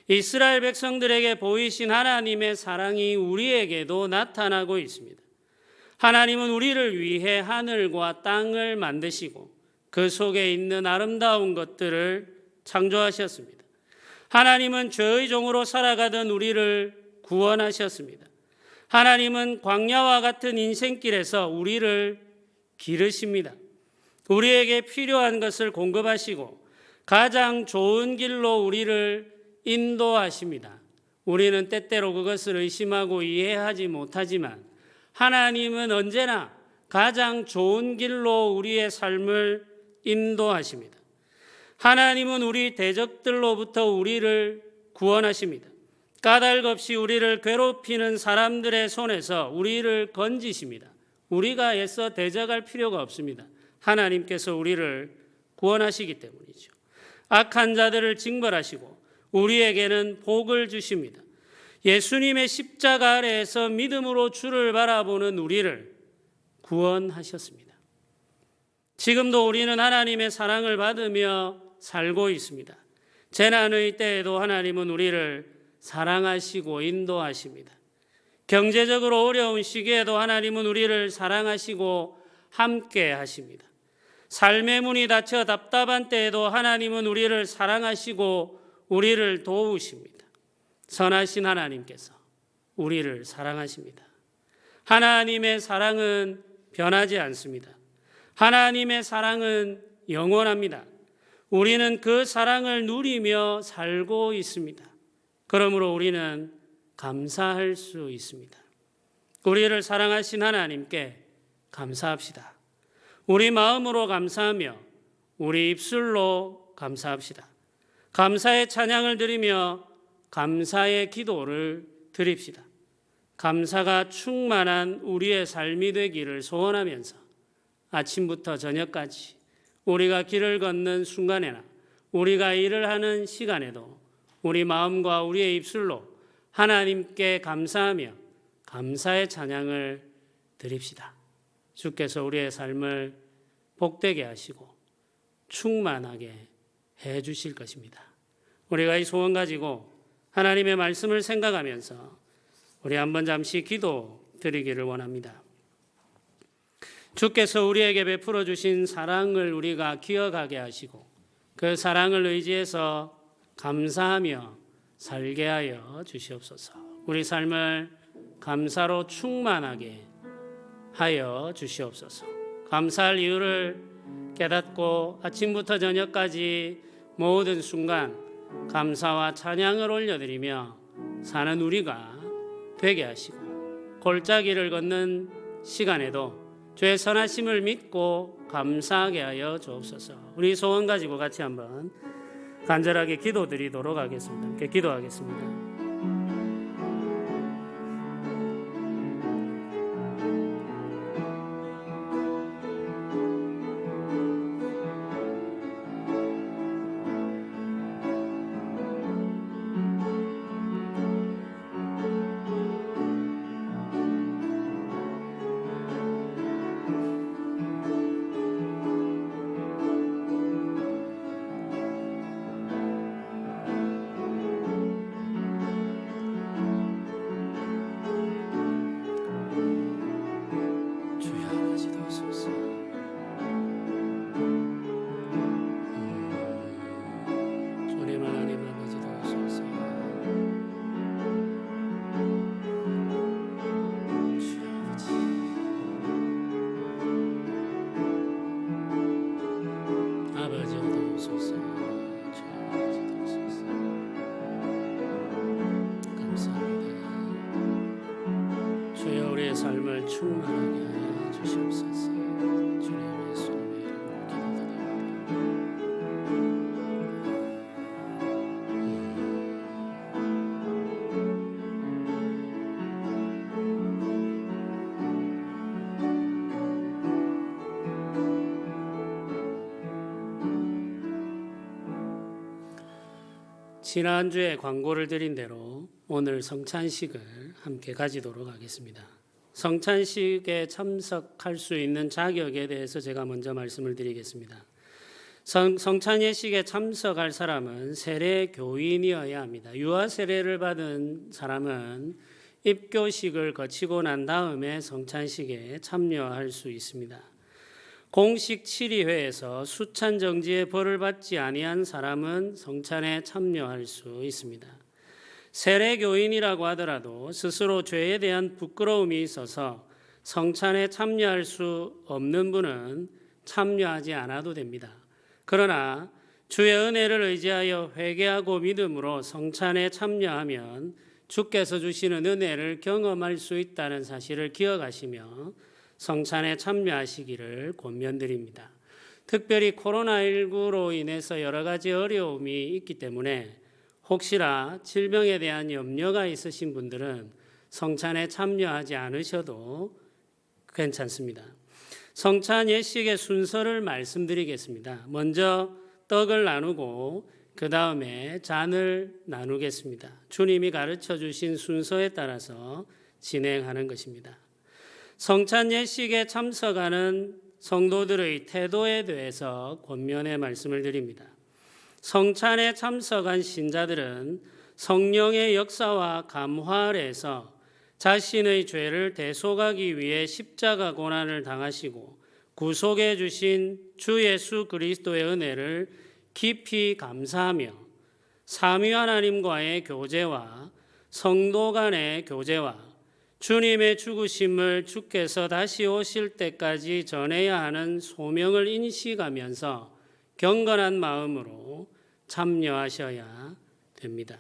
이스라엘 백성들에게 보이신 하나님의 사랑이 우리에게도 나타나고 있습니다. 하나님은 우리를 위해 하늘과 땅을 만드시고 그 속에 있는 아름다운 것들을 창조하셨습니다. 하나님은 죄의 종으로 살아가던 우리를 구원하셨습니다. 하나님은 광야와 같은 인생길에서 우리를 기르십니다. 우리에게 필요한 것을 공급하시고 가장 좋은 길로 우리를 인도하십니다. 우리는 때때로 그것을 의심하고 이해하지 못하지만 하나님은 언제나 가장 좋은 길로 우리의 삶을 인도하십니다. 하나님은 우리 대적들로부터 우리를 구원하십니다. 까닭 없이 우리를 괴롭히는 사람들의 손에서 우리를 건지십니다. 우리가 애써 대적할 필요가 없습니다. 하나님께서 우리를 구원하시기 때문이죠. 악한 자들을 징벌하시고 우리에게는 복을 주십니다. 예수님의 십자가 아래에서 믿음으로 주를 바라보는 우리를 구원하셨습니다. 지금도 우리는 하나님의 사랑을 받으며 살고 있습니다. 재난의 때에도 하나님은 우리를 사랑하시고 인도하십니다. 경제적으로 어려운 시기에도 하나님은 우리를 사랑하시고 함께 하십니다. 삶의 문이 닫혀 답답한 때에도 하나님은 우리를 사랑하시고 우리를 도우십니다. 선하신 하나님께서 우리를 사랑하십니다. 하나님의 사랑은 변하지 않습니다. 하나님의 사랑은 영원합니다. 우리는 그 사랑을 누리며 살고 있습니다. 그러므로 우리는 감사할 수 있습니다. 우리를 사랑하신 하나님께 감사합시다. 우리 마음으로 감사하며 우리 입술로 감사합시다. 감사의 찬양을 드리며 감사의 기도를 드립시다. 감사가 충만한 우리의 삶이 되기를 소원하면서 아침부터 저녁까지 우리가 길을 걷는 순간에나 우리가 일을 하는 시간에도 우리 마음과 우리의 입술로 하나님께 감사하며 감사의 찬양을 드립시다. 주께서 우리의 삶을 복되게 하시고 충만하게 해 주실 것입니다. 우리가 이 소원 가지고 하나님의 말씀을 생각하면서 우리 한번 잠시 기도 드리기를 원합니다. 주께서 우리에게 베풀어 주신 사랑을 우리가 기억하게 하시고 그 사랑을 의지해서 감사하며 살게 하여 주시옵소서. 우리 삶을 감사로 충만하게 하여 주시옵소서. 감사할 이유를 깨닫고 아침부터 저녁까지 모든 순간 감사와 찬양을 올려드리며 사는 우리가 되게 하시고 골짜기를 걷는 시간에도 주의 선하심을 믿고 감사하게 하여 주옵소서. 우리 소원 가지고 같이 한번 간절하게 기도드리도록 하겠습니다. 함께 기도하겠습니다. 우리의 삶을 충만하게 하여 주시옵소서. 주님 예수님의 이름으로 기도드립니다. 지난주에 광고를 드린 대로 오늘 성찬식을 함께 가지도록 하겠습니다. 성찬식에 참석할 수 있는 자격에 대해서 제가 먼저 말씀을 드리겠습니다. 성찬 예식에 참석할 사람은 세례 교인이어야 합니다. 유아 세례를 받은 사람은 입교식을 거치고 난 다음에 성찬식에 참여할 수 있습니다. 공식 7위회에서 수찬 정지의 벌을 받지 아니한 사람은 성찬에 참여할 수 있습니다. 세례 교인이라고 하더라도 스스로 죄에 대한 부끄러움이 있어서 성찬에 참여할 수 없는 분은 참여하지 않아도 됩니다. 그러나 주의 은혜를 의지하여 회개하고 믿음으로 성찬에 참여하면 주께서 주시는 은혜를 경험할 수 있다는 사실을 기억하시며 성찬에 참여하시기를 권면드립니다. 특별히 코로나19로 인해서 여러 가지 어려움이 있기 때문에 혹시나 질병에 대한 염려가 있으신 분들은 성찬에 참여하지 않으셔도 괜찮습니다. 성찬 예식의 순서를 말씀드리겠습니다. 먼저 떡을 나누고 그 다음에 잔을 나누겠습니다. 주님이 가르쳐 주신 순서에 따라서 진행하는 것입니다. 성찬 예식에 참석하는 성도들의 태도에 대해서 권면의 말씀을 드립니다. 성찬에 참석한 신자들은 성령의 역사와 감화 아래에서 자신의 죄를 대속하기 위해 십자가 고난을 당하시고 구속해 주신 주 예수 그리스도의 은혜를 깊이 감사하며 삼위 하나님과의 교제와 성도 간의 교제와 주님의 죽으심을 주께서 다시 오실 때까지 전해야 하는 소명을 인식하면서 경건한 마음으로 참여하셔야 됩니다.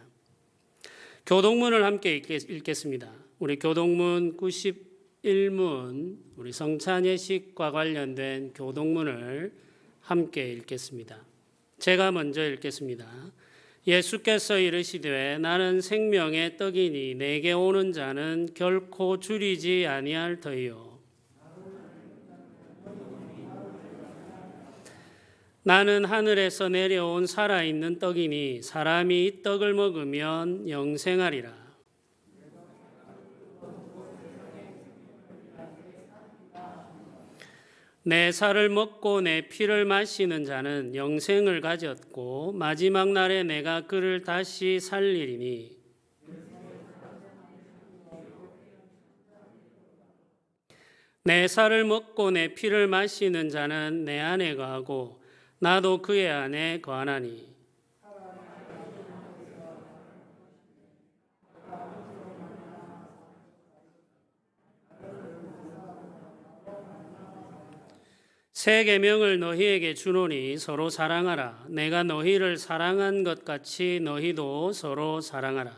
교동문을 함께 읽겠습니다. 우리 교동문 91문, 우리 성찬 예식과 관련된 교동문을 함께 읽겠습니다. 제가 먼저 읽겠습니다. 예수께서 이르시되 나는 생명의 떡이니 내게 오는 자는 결코 줄이지 아니할 터이요 나는 하늘에서 내려온 살아있는 떡이니 사람이 이 떡을 먹으면 영생하리라. 내 살을 먹고 내 피를 마시는 자는 영생을 가졌고 마지막 날에 내가 그를 다시 살리리니 내 살을 먹고 내 피를 마시는 자는 내 안에 거하고 나도 그의 안에 거하나니 새 계명을 너희에게 주노니 서로 사랑하라. 내가 너희를 사랑한 것 같이 너희도 서로 사랑하라.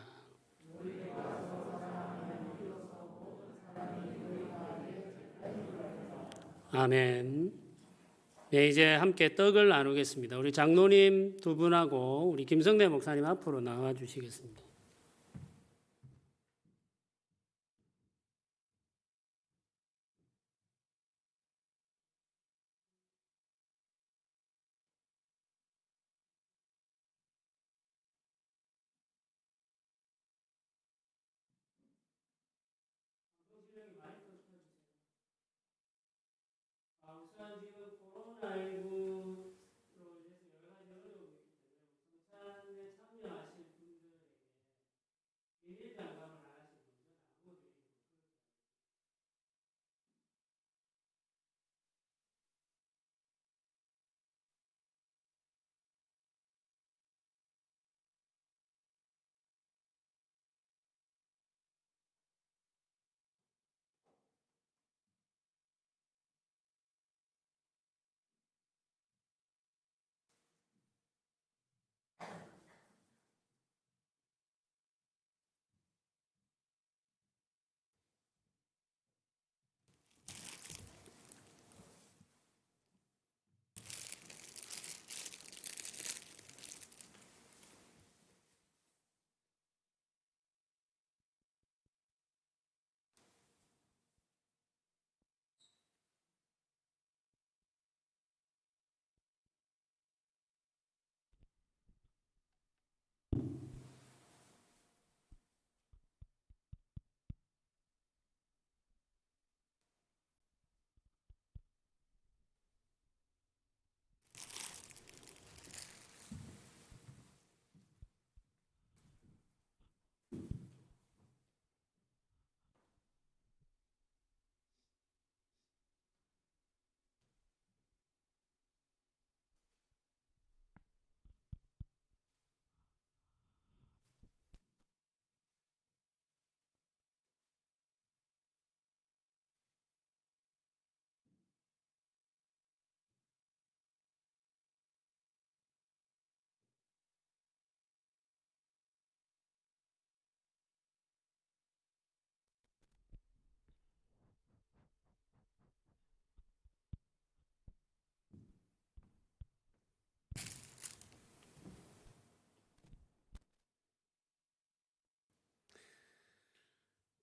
아멘. 네, 이제 함께 떡을 나누겠습니다. 우리 장로님 두 분하고 우리 김성대 목사님 앞으로 나와 주시겠습니다. 우선 지금 코로나19로 인해서 여러 가지 어려움이 있기 때문에 성찬에 참여하실 분들에게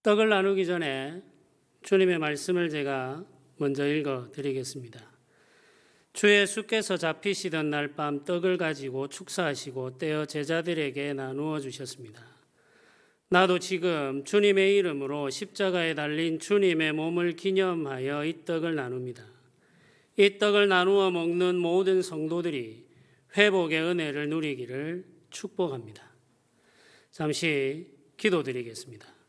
떡을 나누기 전에 주님의 말씀을 제가 먼저 읽어 드리겠습니다. 주 예수께서 잡히시던 날 밤 떡을 가지고 축사하시고 떼어 제자들에게 나누어 주셨습니다. 나도 지금 주님의 이름으로 십자가에 달린 주님의 몸을 기념하여 이 떡을 나눕니다. 이 떡을 나누어 먹는 모든 성도들이 회복의 은혜를 누리기를 축복합니다. 잠시 기도드리겠습니다.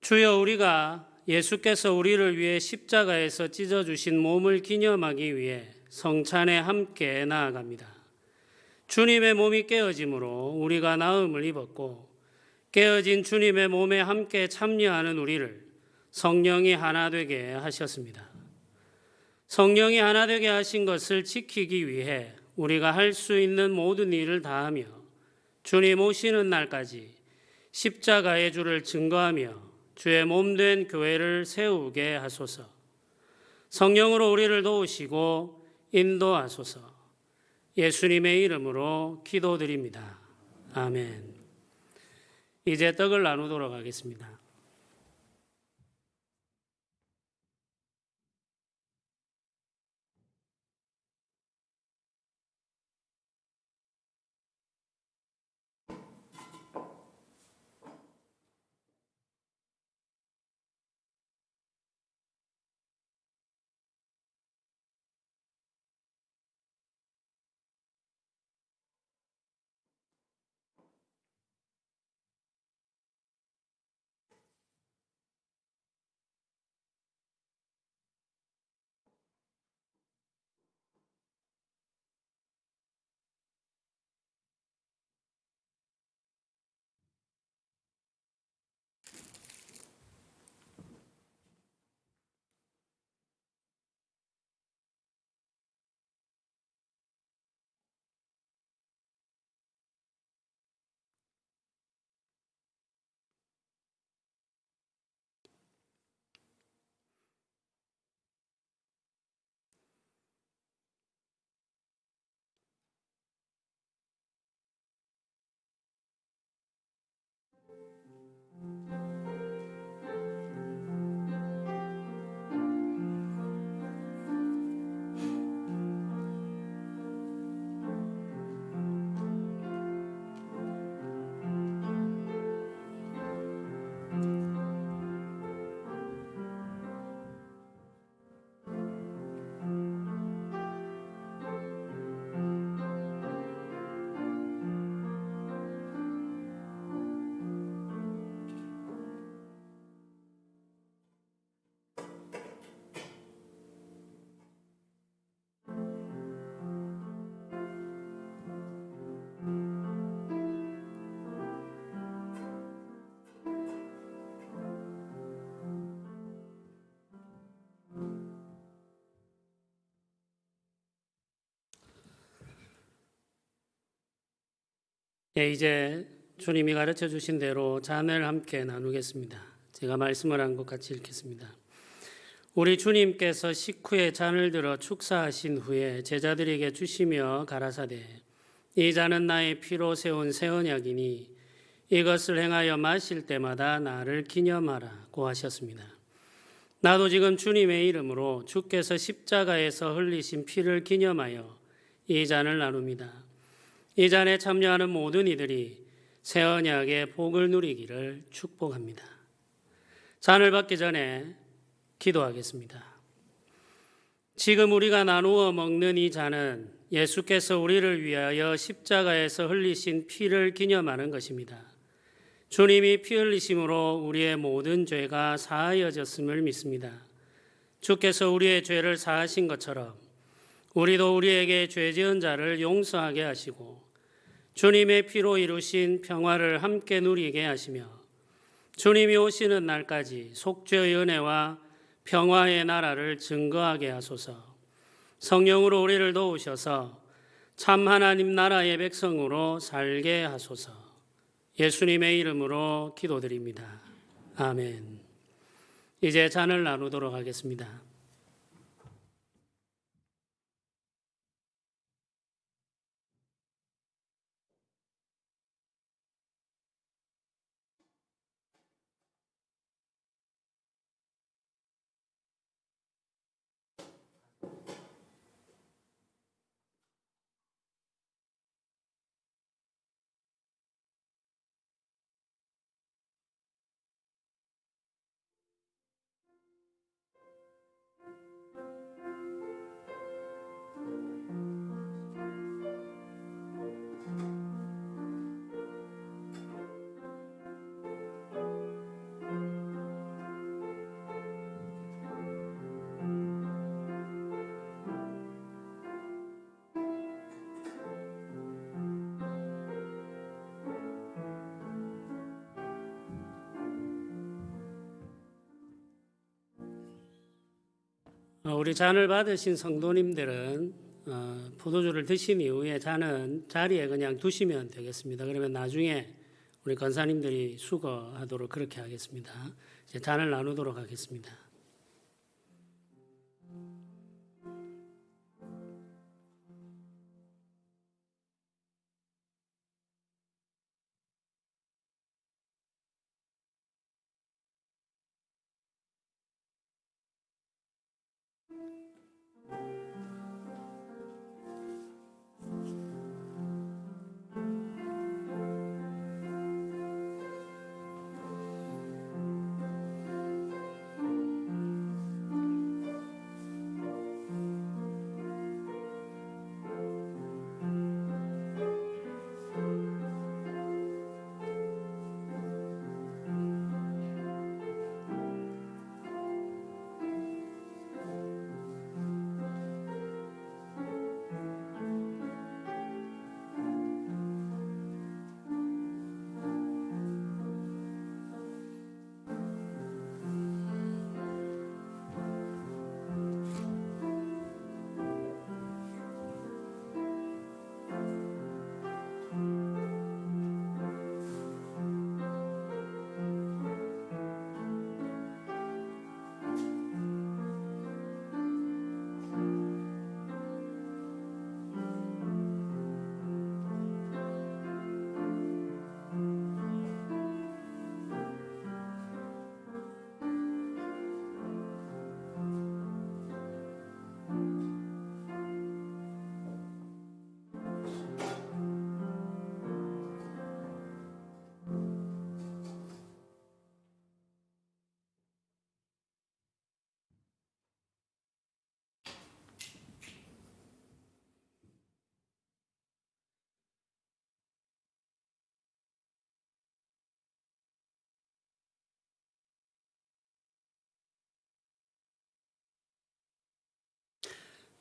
주여, 우리가 예수께서 우리를 위해 십자가에서 찢어주신 몸을 기념하기 위해 성찬에 함께 나아갑니다. 주님의 몸이 깨어짐으로 우리가 나음을 입었고 깨어진 주님의 몸에 함께 참여하는 우리를 성령이 하나 되게 하셨습니다. 성령이 하나 되게 하신 것을 지키기 위해 우리가 할 수 있는 모든 일을 다하며 주님 오시는 날까지 십자가의 주를 증거하며 주의 몸된 교회를 세우게 하소서. 성령으로 우리를 도우시고 인도하소서. 예수님의 이름으로 기도드립니다. 아멘. 이제 떡을 나누도록 하겠습니다. 이제 주님이 가르쳐 주신 대로 잔을 함께 나누겠습니다. 제가 말씀을 한 것 같이 읽겠습니다. 우리 주님께서 식후에 잔을 들어 축사하신 후에 제자들에게 주시며 가라사대, 이 잔은 나의 피로 세운 새 언약이니 이것을 행하여 마실 때마다 나를 기념하라고 하셨습니다. 나도 지금 주님의 이름으로 주께서 십자가에서 흘리신 피를 기념하여 이 잔을 나눕니다. 이 잔에 참여하는 모든 이들이 새 언약의 복을 누리기를 축복합니다. 잔을 받기 전에 기도하겠습니다. 지금 우리가 나누어 먹는 이 잔은 예수께서 우리를 위하여 십자가에서 흘리신 피를 기념하는 것입니다. 주님이 피 흘리심으로 우리의 모든 죄가 사하여졌음을 믿습니다. 주께서 우리의 죄를 사하신 것처럼 우리도 우리에게 죄 지은 자를 용서하게 하시고 주님의 피로 이루신 평화를 함께 누리게 하시며 주님이 오시는 날까지 속죄의 은혜와 평화의 나라를 증거하게 하소서. 성령으로 우리를 도우셔서 참 하나님 나라의 백성으로 살게 하소서. 예수님의 이름으로 기도드립니다. 아멘. 이제 잔을 나누도록 하겠습니다. 우리 잔을 받으신 성도님들은 포도주를 드신 이후에 잔은 자리에 그냥 두시면 되겠습니다. 그러면 나중에 우리 권사님들이 수거하도록 그렇게 하겠습니다. 이제 잔을 나누도록 하겠습니다.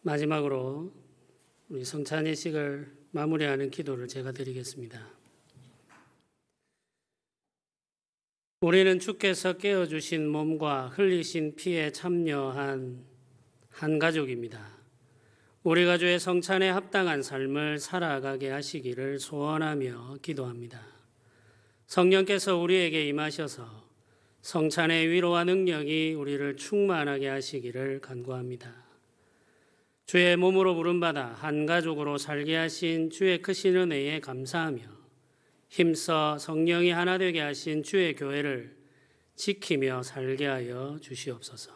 마지막으로 우리 성찬 예식을 마무리하는 기도를 제가 드리겠습니다. 우리는 주께서 깨어주신 몸과 흘리신 피에 참여한 한 가족입니다. 우리가 주의 성찬에 합당한 삶을 살아가게 하시기를 소원하며 기도합니다. 성령께서 우리에게 임하셔서 성찬의 위로와 능력이 우리를 충만하게 하시기를 간구합니다. 주의 몸으로 부름받아 한 가족으로 살게 하신 주의 크신 은혜에 감사하며 힘써 성령이 하나 되게 하신 주의 교회를 지키며 살게 하여 주시옵소서.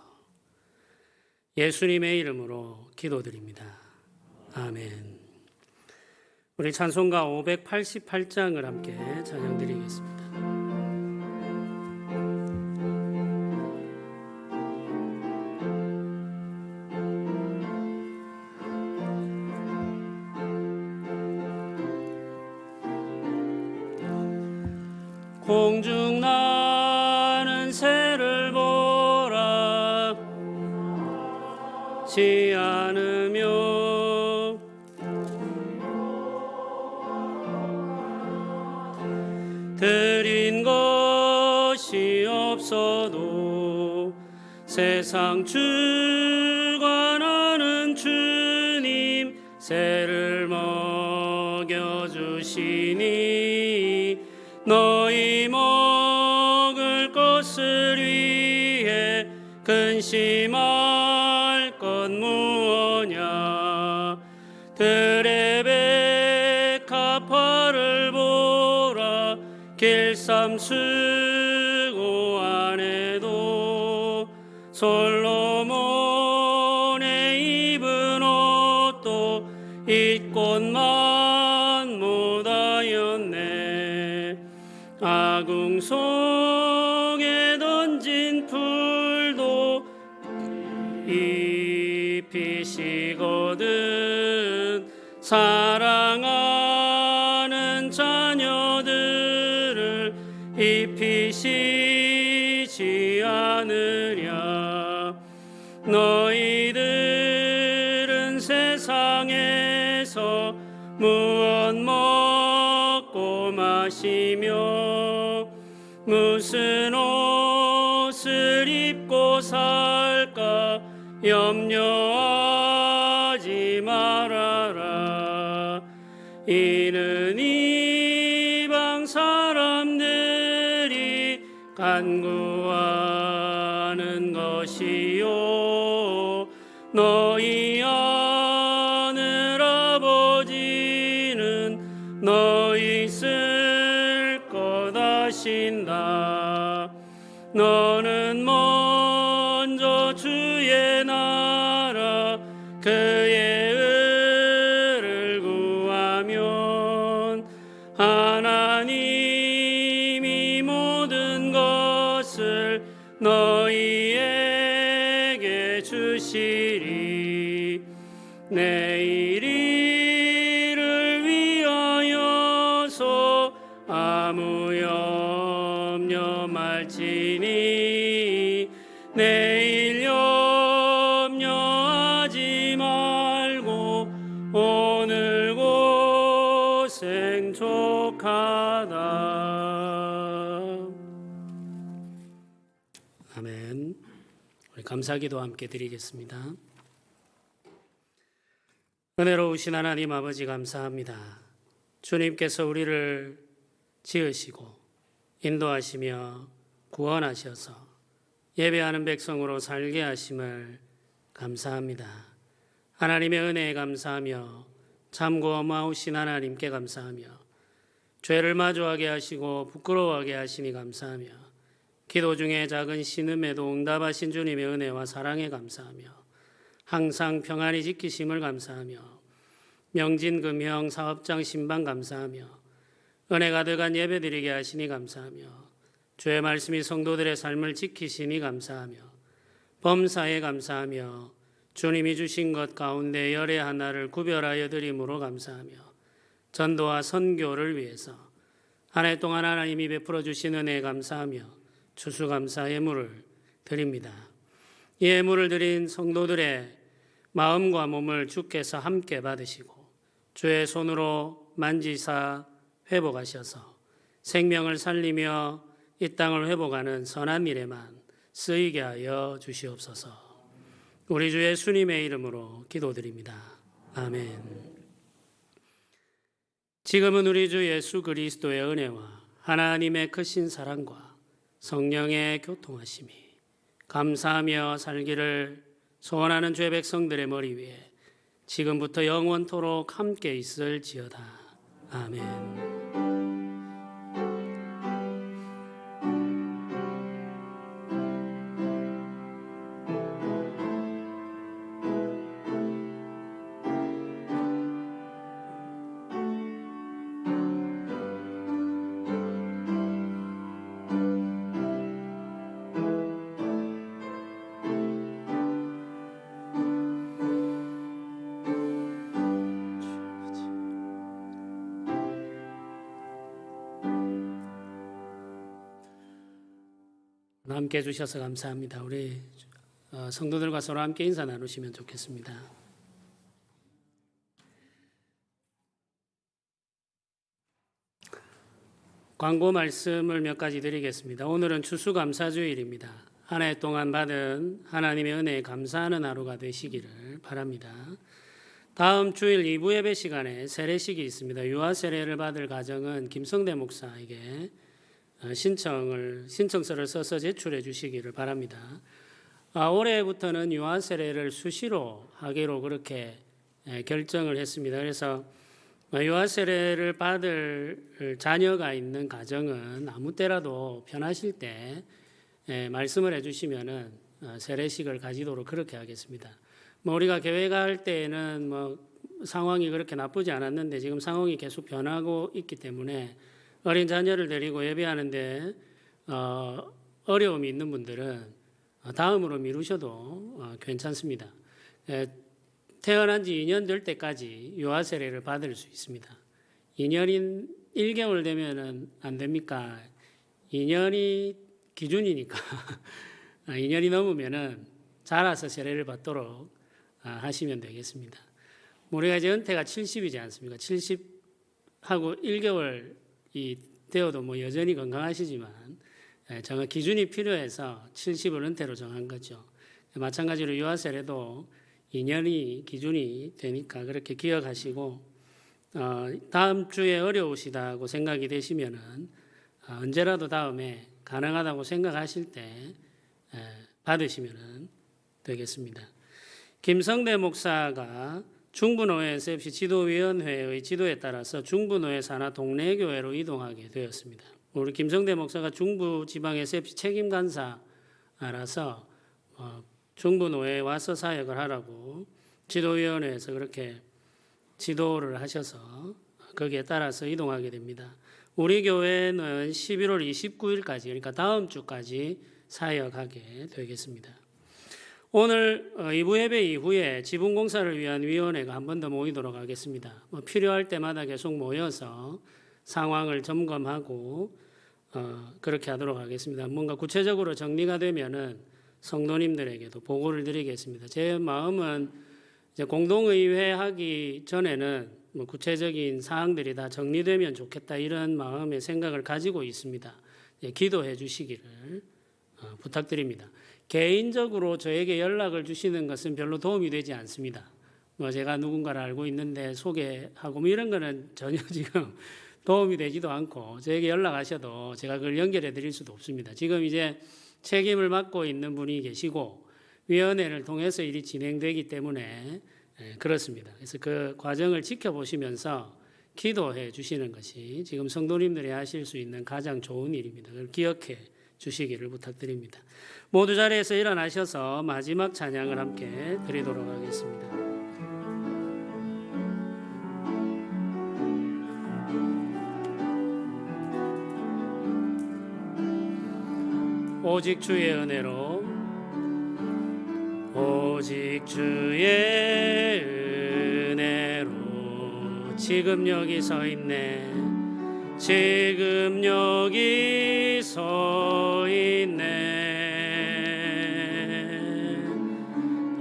예수님의 이름으로 기도드립니다. 아멘. 우리 찬송가 588장을 함께 찬양드리겠습니다. 공중 나는 새를 보라 지 않으며 드린 것이 없어도 세상 주관하는 주님 새를 먹여주시니 너희 먹을 것을 위해 근심할 것 무엇냐. 들의 백합화를 보라 길쌈 수고 안 해도 솔로몬의 입은 옷도 잇꽃만 못하였네. 아궁 속에 던진 풀도 입히시거든 사랑하는 자녀들을 입히시지 않으랴. 너희들은 세상에서 무엇 먹고 마시며 무슨 옷을 입고 살까 염려하지 말아라. 이는 이방 사람들이 간구하는 것이요 너희 하늘 아버지는 너희 쓸 것 아신다. 너는 먼저 주의 나라 그의 의를 구하면 하나님이 모든 것을 너희에게 주시리. 내일 일을 위하여서 아무 염려 말지니 내일 염려하지 말고 오늘 고생 족하다. 아멘. 우리 감사기도 함께 드리겠습니다. 은혜로우신 하나님 아버지 감사합니다. 주님께서 우리를 지으시고 인도하시며 구원하셔서 예배하는 백성으로 살게 하심을 감사합니다. 하나님의 은혜에 감사하며 참고 어마우신 하나님께 감사하며 죄를 마주하게 하시고 부끄러워하게 하시니 감사하며 기도 중에 작은 신음에도 응답하신 주님의 은혜와 사랑에 감사하며 항상 평안히 지키심을 감사하며 명진금형 사업장 신방 감사하며 은혜 가득한 예배드리게 하시니 감사하며 주의 말씀이 성도들의 삶을 지키시니 감사하며 범사에 감사하며 주님이 주신 것 가운데 열의 하나를 구별하여 드림으로 감사하며 전도와 선교를 위해서 한 해 동안 하나님이 베풀어 주신 은혜에 감사하며 추수감사 예물을 드립니다. 이 예물을 드린 성도들의 마음과 몸을 주께서 함께 받으시고 주의 손으로 만지사 회복하셔서 생명을 살리며 이 땅을 회복하는 선한 일에만 쓰이게 하여 주시옵소서. 우리 주 예수님의 이름으로 기도드립니다. 아멘. 지금은 우리 주 예수 그리스도의 은혜와 하나님의 크신 사랑과 성령의 교통하심이 감사하며 살기를 소원하는 주의 백성들의 머리 위에 지금부터 영원토록 함께 있을지어다. 아멘. 함께 해주셔서 감사합니다. 우리 성도들과 서로 함께 인사 나누시면 좋겠습니다. 광고 말씀을 몇 가지 드리겠습니다. 오늘은 추수감사주일입니다. 한 해 동안 받은 하나님의 은혜에 감사하는 하루가 되시기를 바랍니다. 다음 주일 2부 예배 시간에 세례식이 있습니다. 유아 세례를 받을 가정은 김성대 목사에게 신청서를 써서 제출해 주시기를 바랍니다. 올해부터는 유아 세례를 수시로 하기로 그렇게 결정을 했습니다. 그래서 유아 세례를 받을 자녀가 있는 가정은 아무 때라도 편하실 때 말씀을 해주시면은 세례식을 가지도록 그렇게 하겠습니다. 우리가 계획할 때에는 상황이 그렇게 나쁘지 않았는데 지금 상황이 계속 변하고 있기 때문에 어린 자녀를 데리고 예배하는데 어려움이 있는 분들은 다음으로 미루셔도 괜찮습니다. 태어난 지 2년 될 때까지 유아 세례를 받을 수 있습니다. 2년인 1개월 되면은 안 됩니까? 2년이 기준이니까 2년이 넘으면은 자라서 세례를 받도록 하시면 되겠습니다. 우리가 이제 은퇴가 70이지 않습니까? 70하고 1개월이 되어도 여전히 건강하시지만 정한 기준이 필요해서 70을 은퇴로 정한 거죠. 마찬가지로 유아세례도 2년이 기준이 되니까 그렇게 기억하시고 다음 주에 어려우시다고 생각이 되시면은 언제라도 다음에 가능하다고 생각하실 때 받으시면 되겠습니다. 김성대 목사가 중부노회 SFC 지도위원회의 지도에 따라서 중부노회 산하 동래교회로 이동하게 되었습니다. 우리 김성대 목사가 중부지방 SFC 책임간사라서 중부노회에 와서 사역을 하라고 지도위원회에서 그렇게 지도를 하셔서 거기에 따라서 이동하게 됩니다. 우리 교회는 11월 29일까지 그러니까 다음 주까지 사역하게 되겠습니다. 오늘 2부 예배 이후에 지붕공사를 위한 위원회가 한 번 더 모이도록 하겠습니다. 필요할 때마다 계속 모여서 상황을 점검하고 그렇게 하도록 하겠습니다. 뭔가 구체적으로 정리가 되면은 성도님들에게도 보고를 드리겠습니다. 제 마음은 이제 공동의회 하기 전에는 구체적인 사항들이 다 정리되면 좋겠다 이런 마음의 생각을 가지고 있습니다. 기도해 주시기를 부탁드립니다. 개인적으로 저에게 연락을 주시는 것은 별로 도움이 되지 않습니다. 제가 누군가를 알고 있는데 소개하고 이런 거는 전혀 지금 도움이 되지도 않고 저에게 연락하셔도 제가 그걸 연결해 드릴 수도 없습니다. 지금 이제 책임을 맡고 있는 분이 계시고 위원회를 통해서 일이 진행되기 때문에 그렇습니다. 그래서 그 과정을 지켜보시면서 기도해 주시는 것이 지금 성도님들이 하실 수 있는 가장 좋은 일입니다. 그걸 기억해 주시기를 부탁드립니다. 모두 자리에서 일어나셔서 마지막 찬양을 함께 드리도록 하겠습니다. 오직 주의 은혜로 오직 주의 은혜로 지금 여기 서 있네 지금 여기 서 있네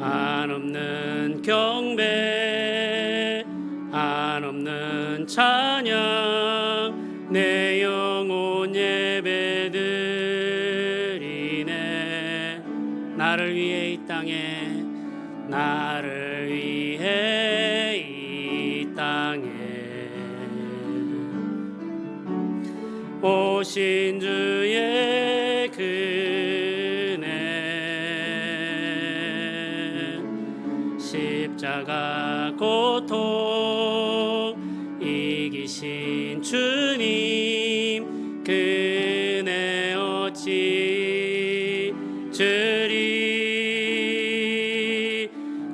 한없는 경배 한없는 찬양 내 영혼 예배드리네 나를 위해 이 땅에 나를 위해 이 땅에 오신 주의 그네 십자가 고통 이기신 주님 그네 어찌 주리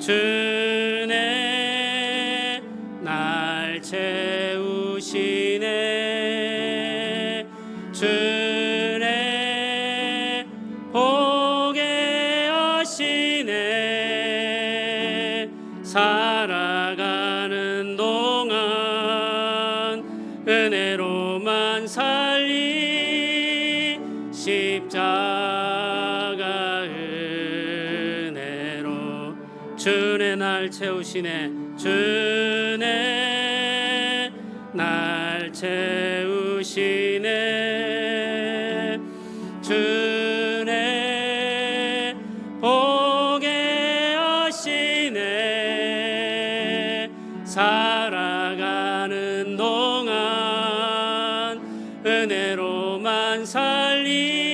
주네 날 채우시네 주네 보게 하시네 살아가는 동안 은혜로만 살리 십자가 은혜로 주네 날 채우시네 주네 날 채우시네 주네 보게 하시네 살아가는 동안 은혜로만 살리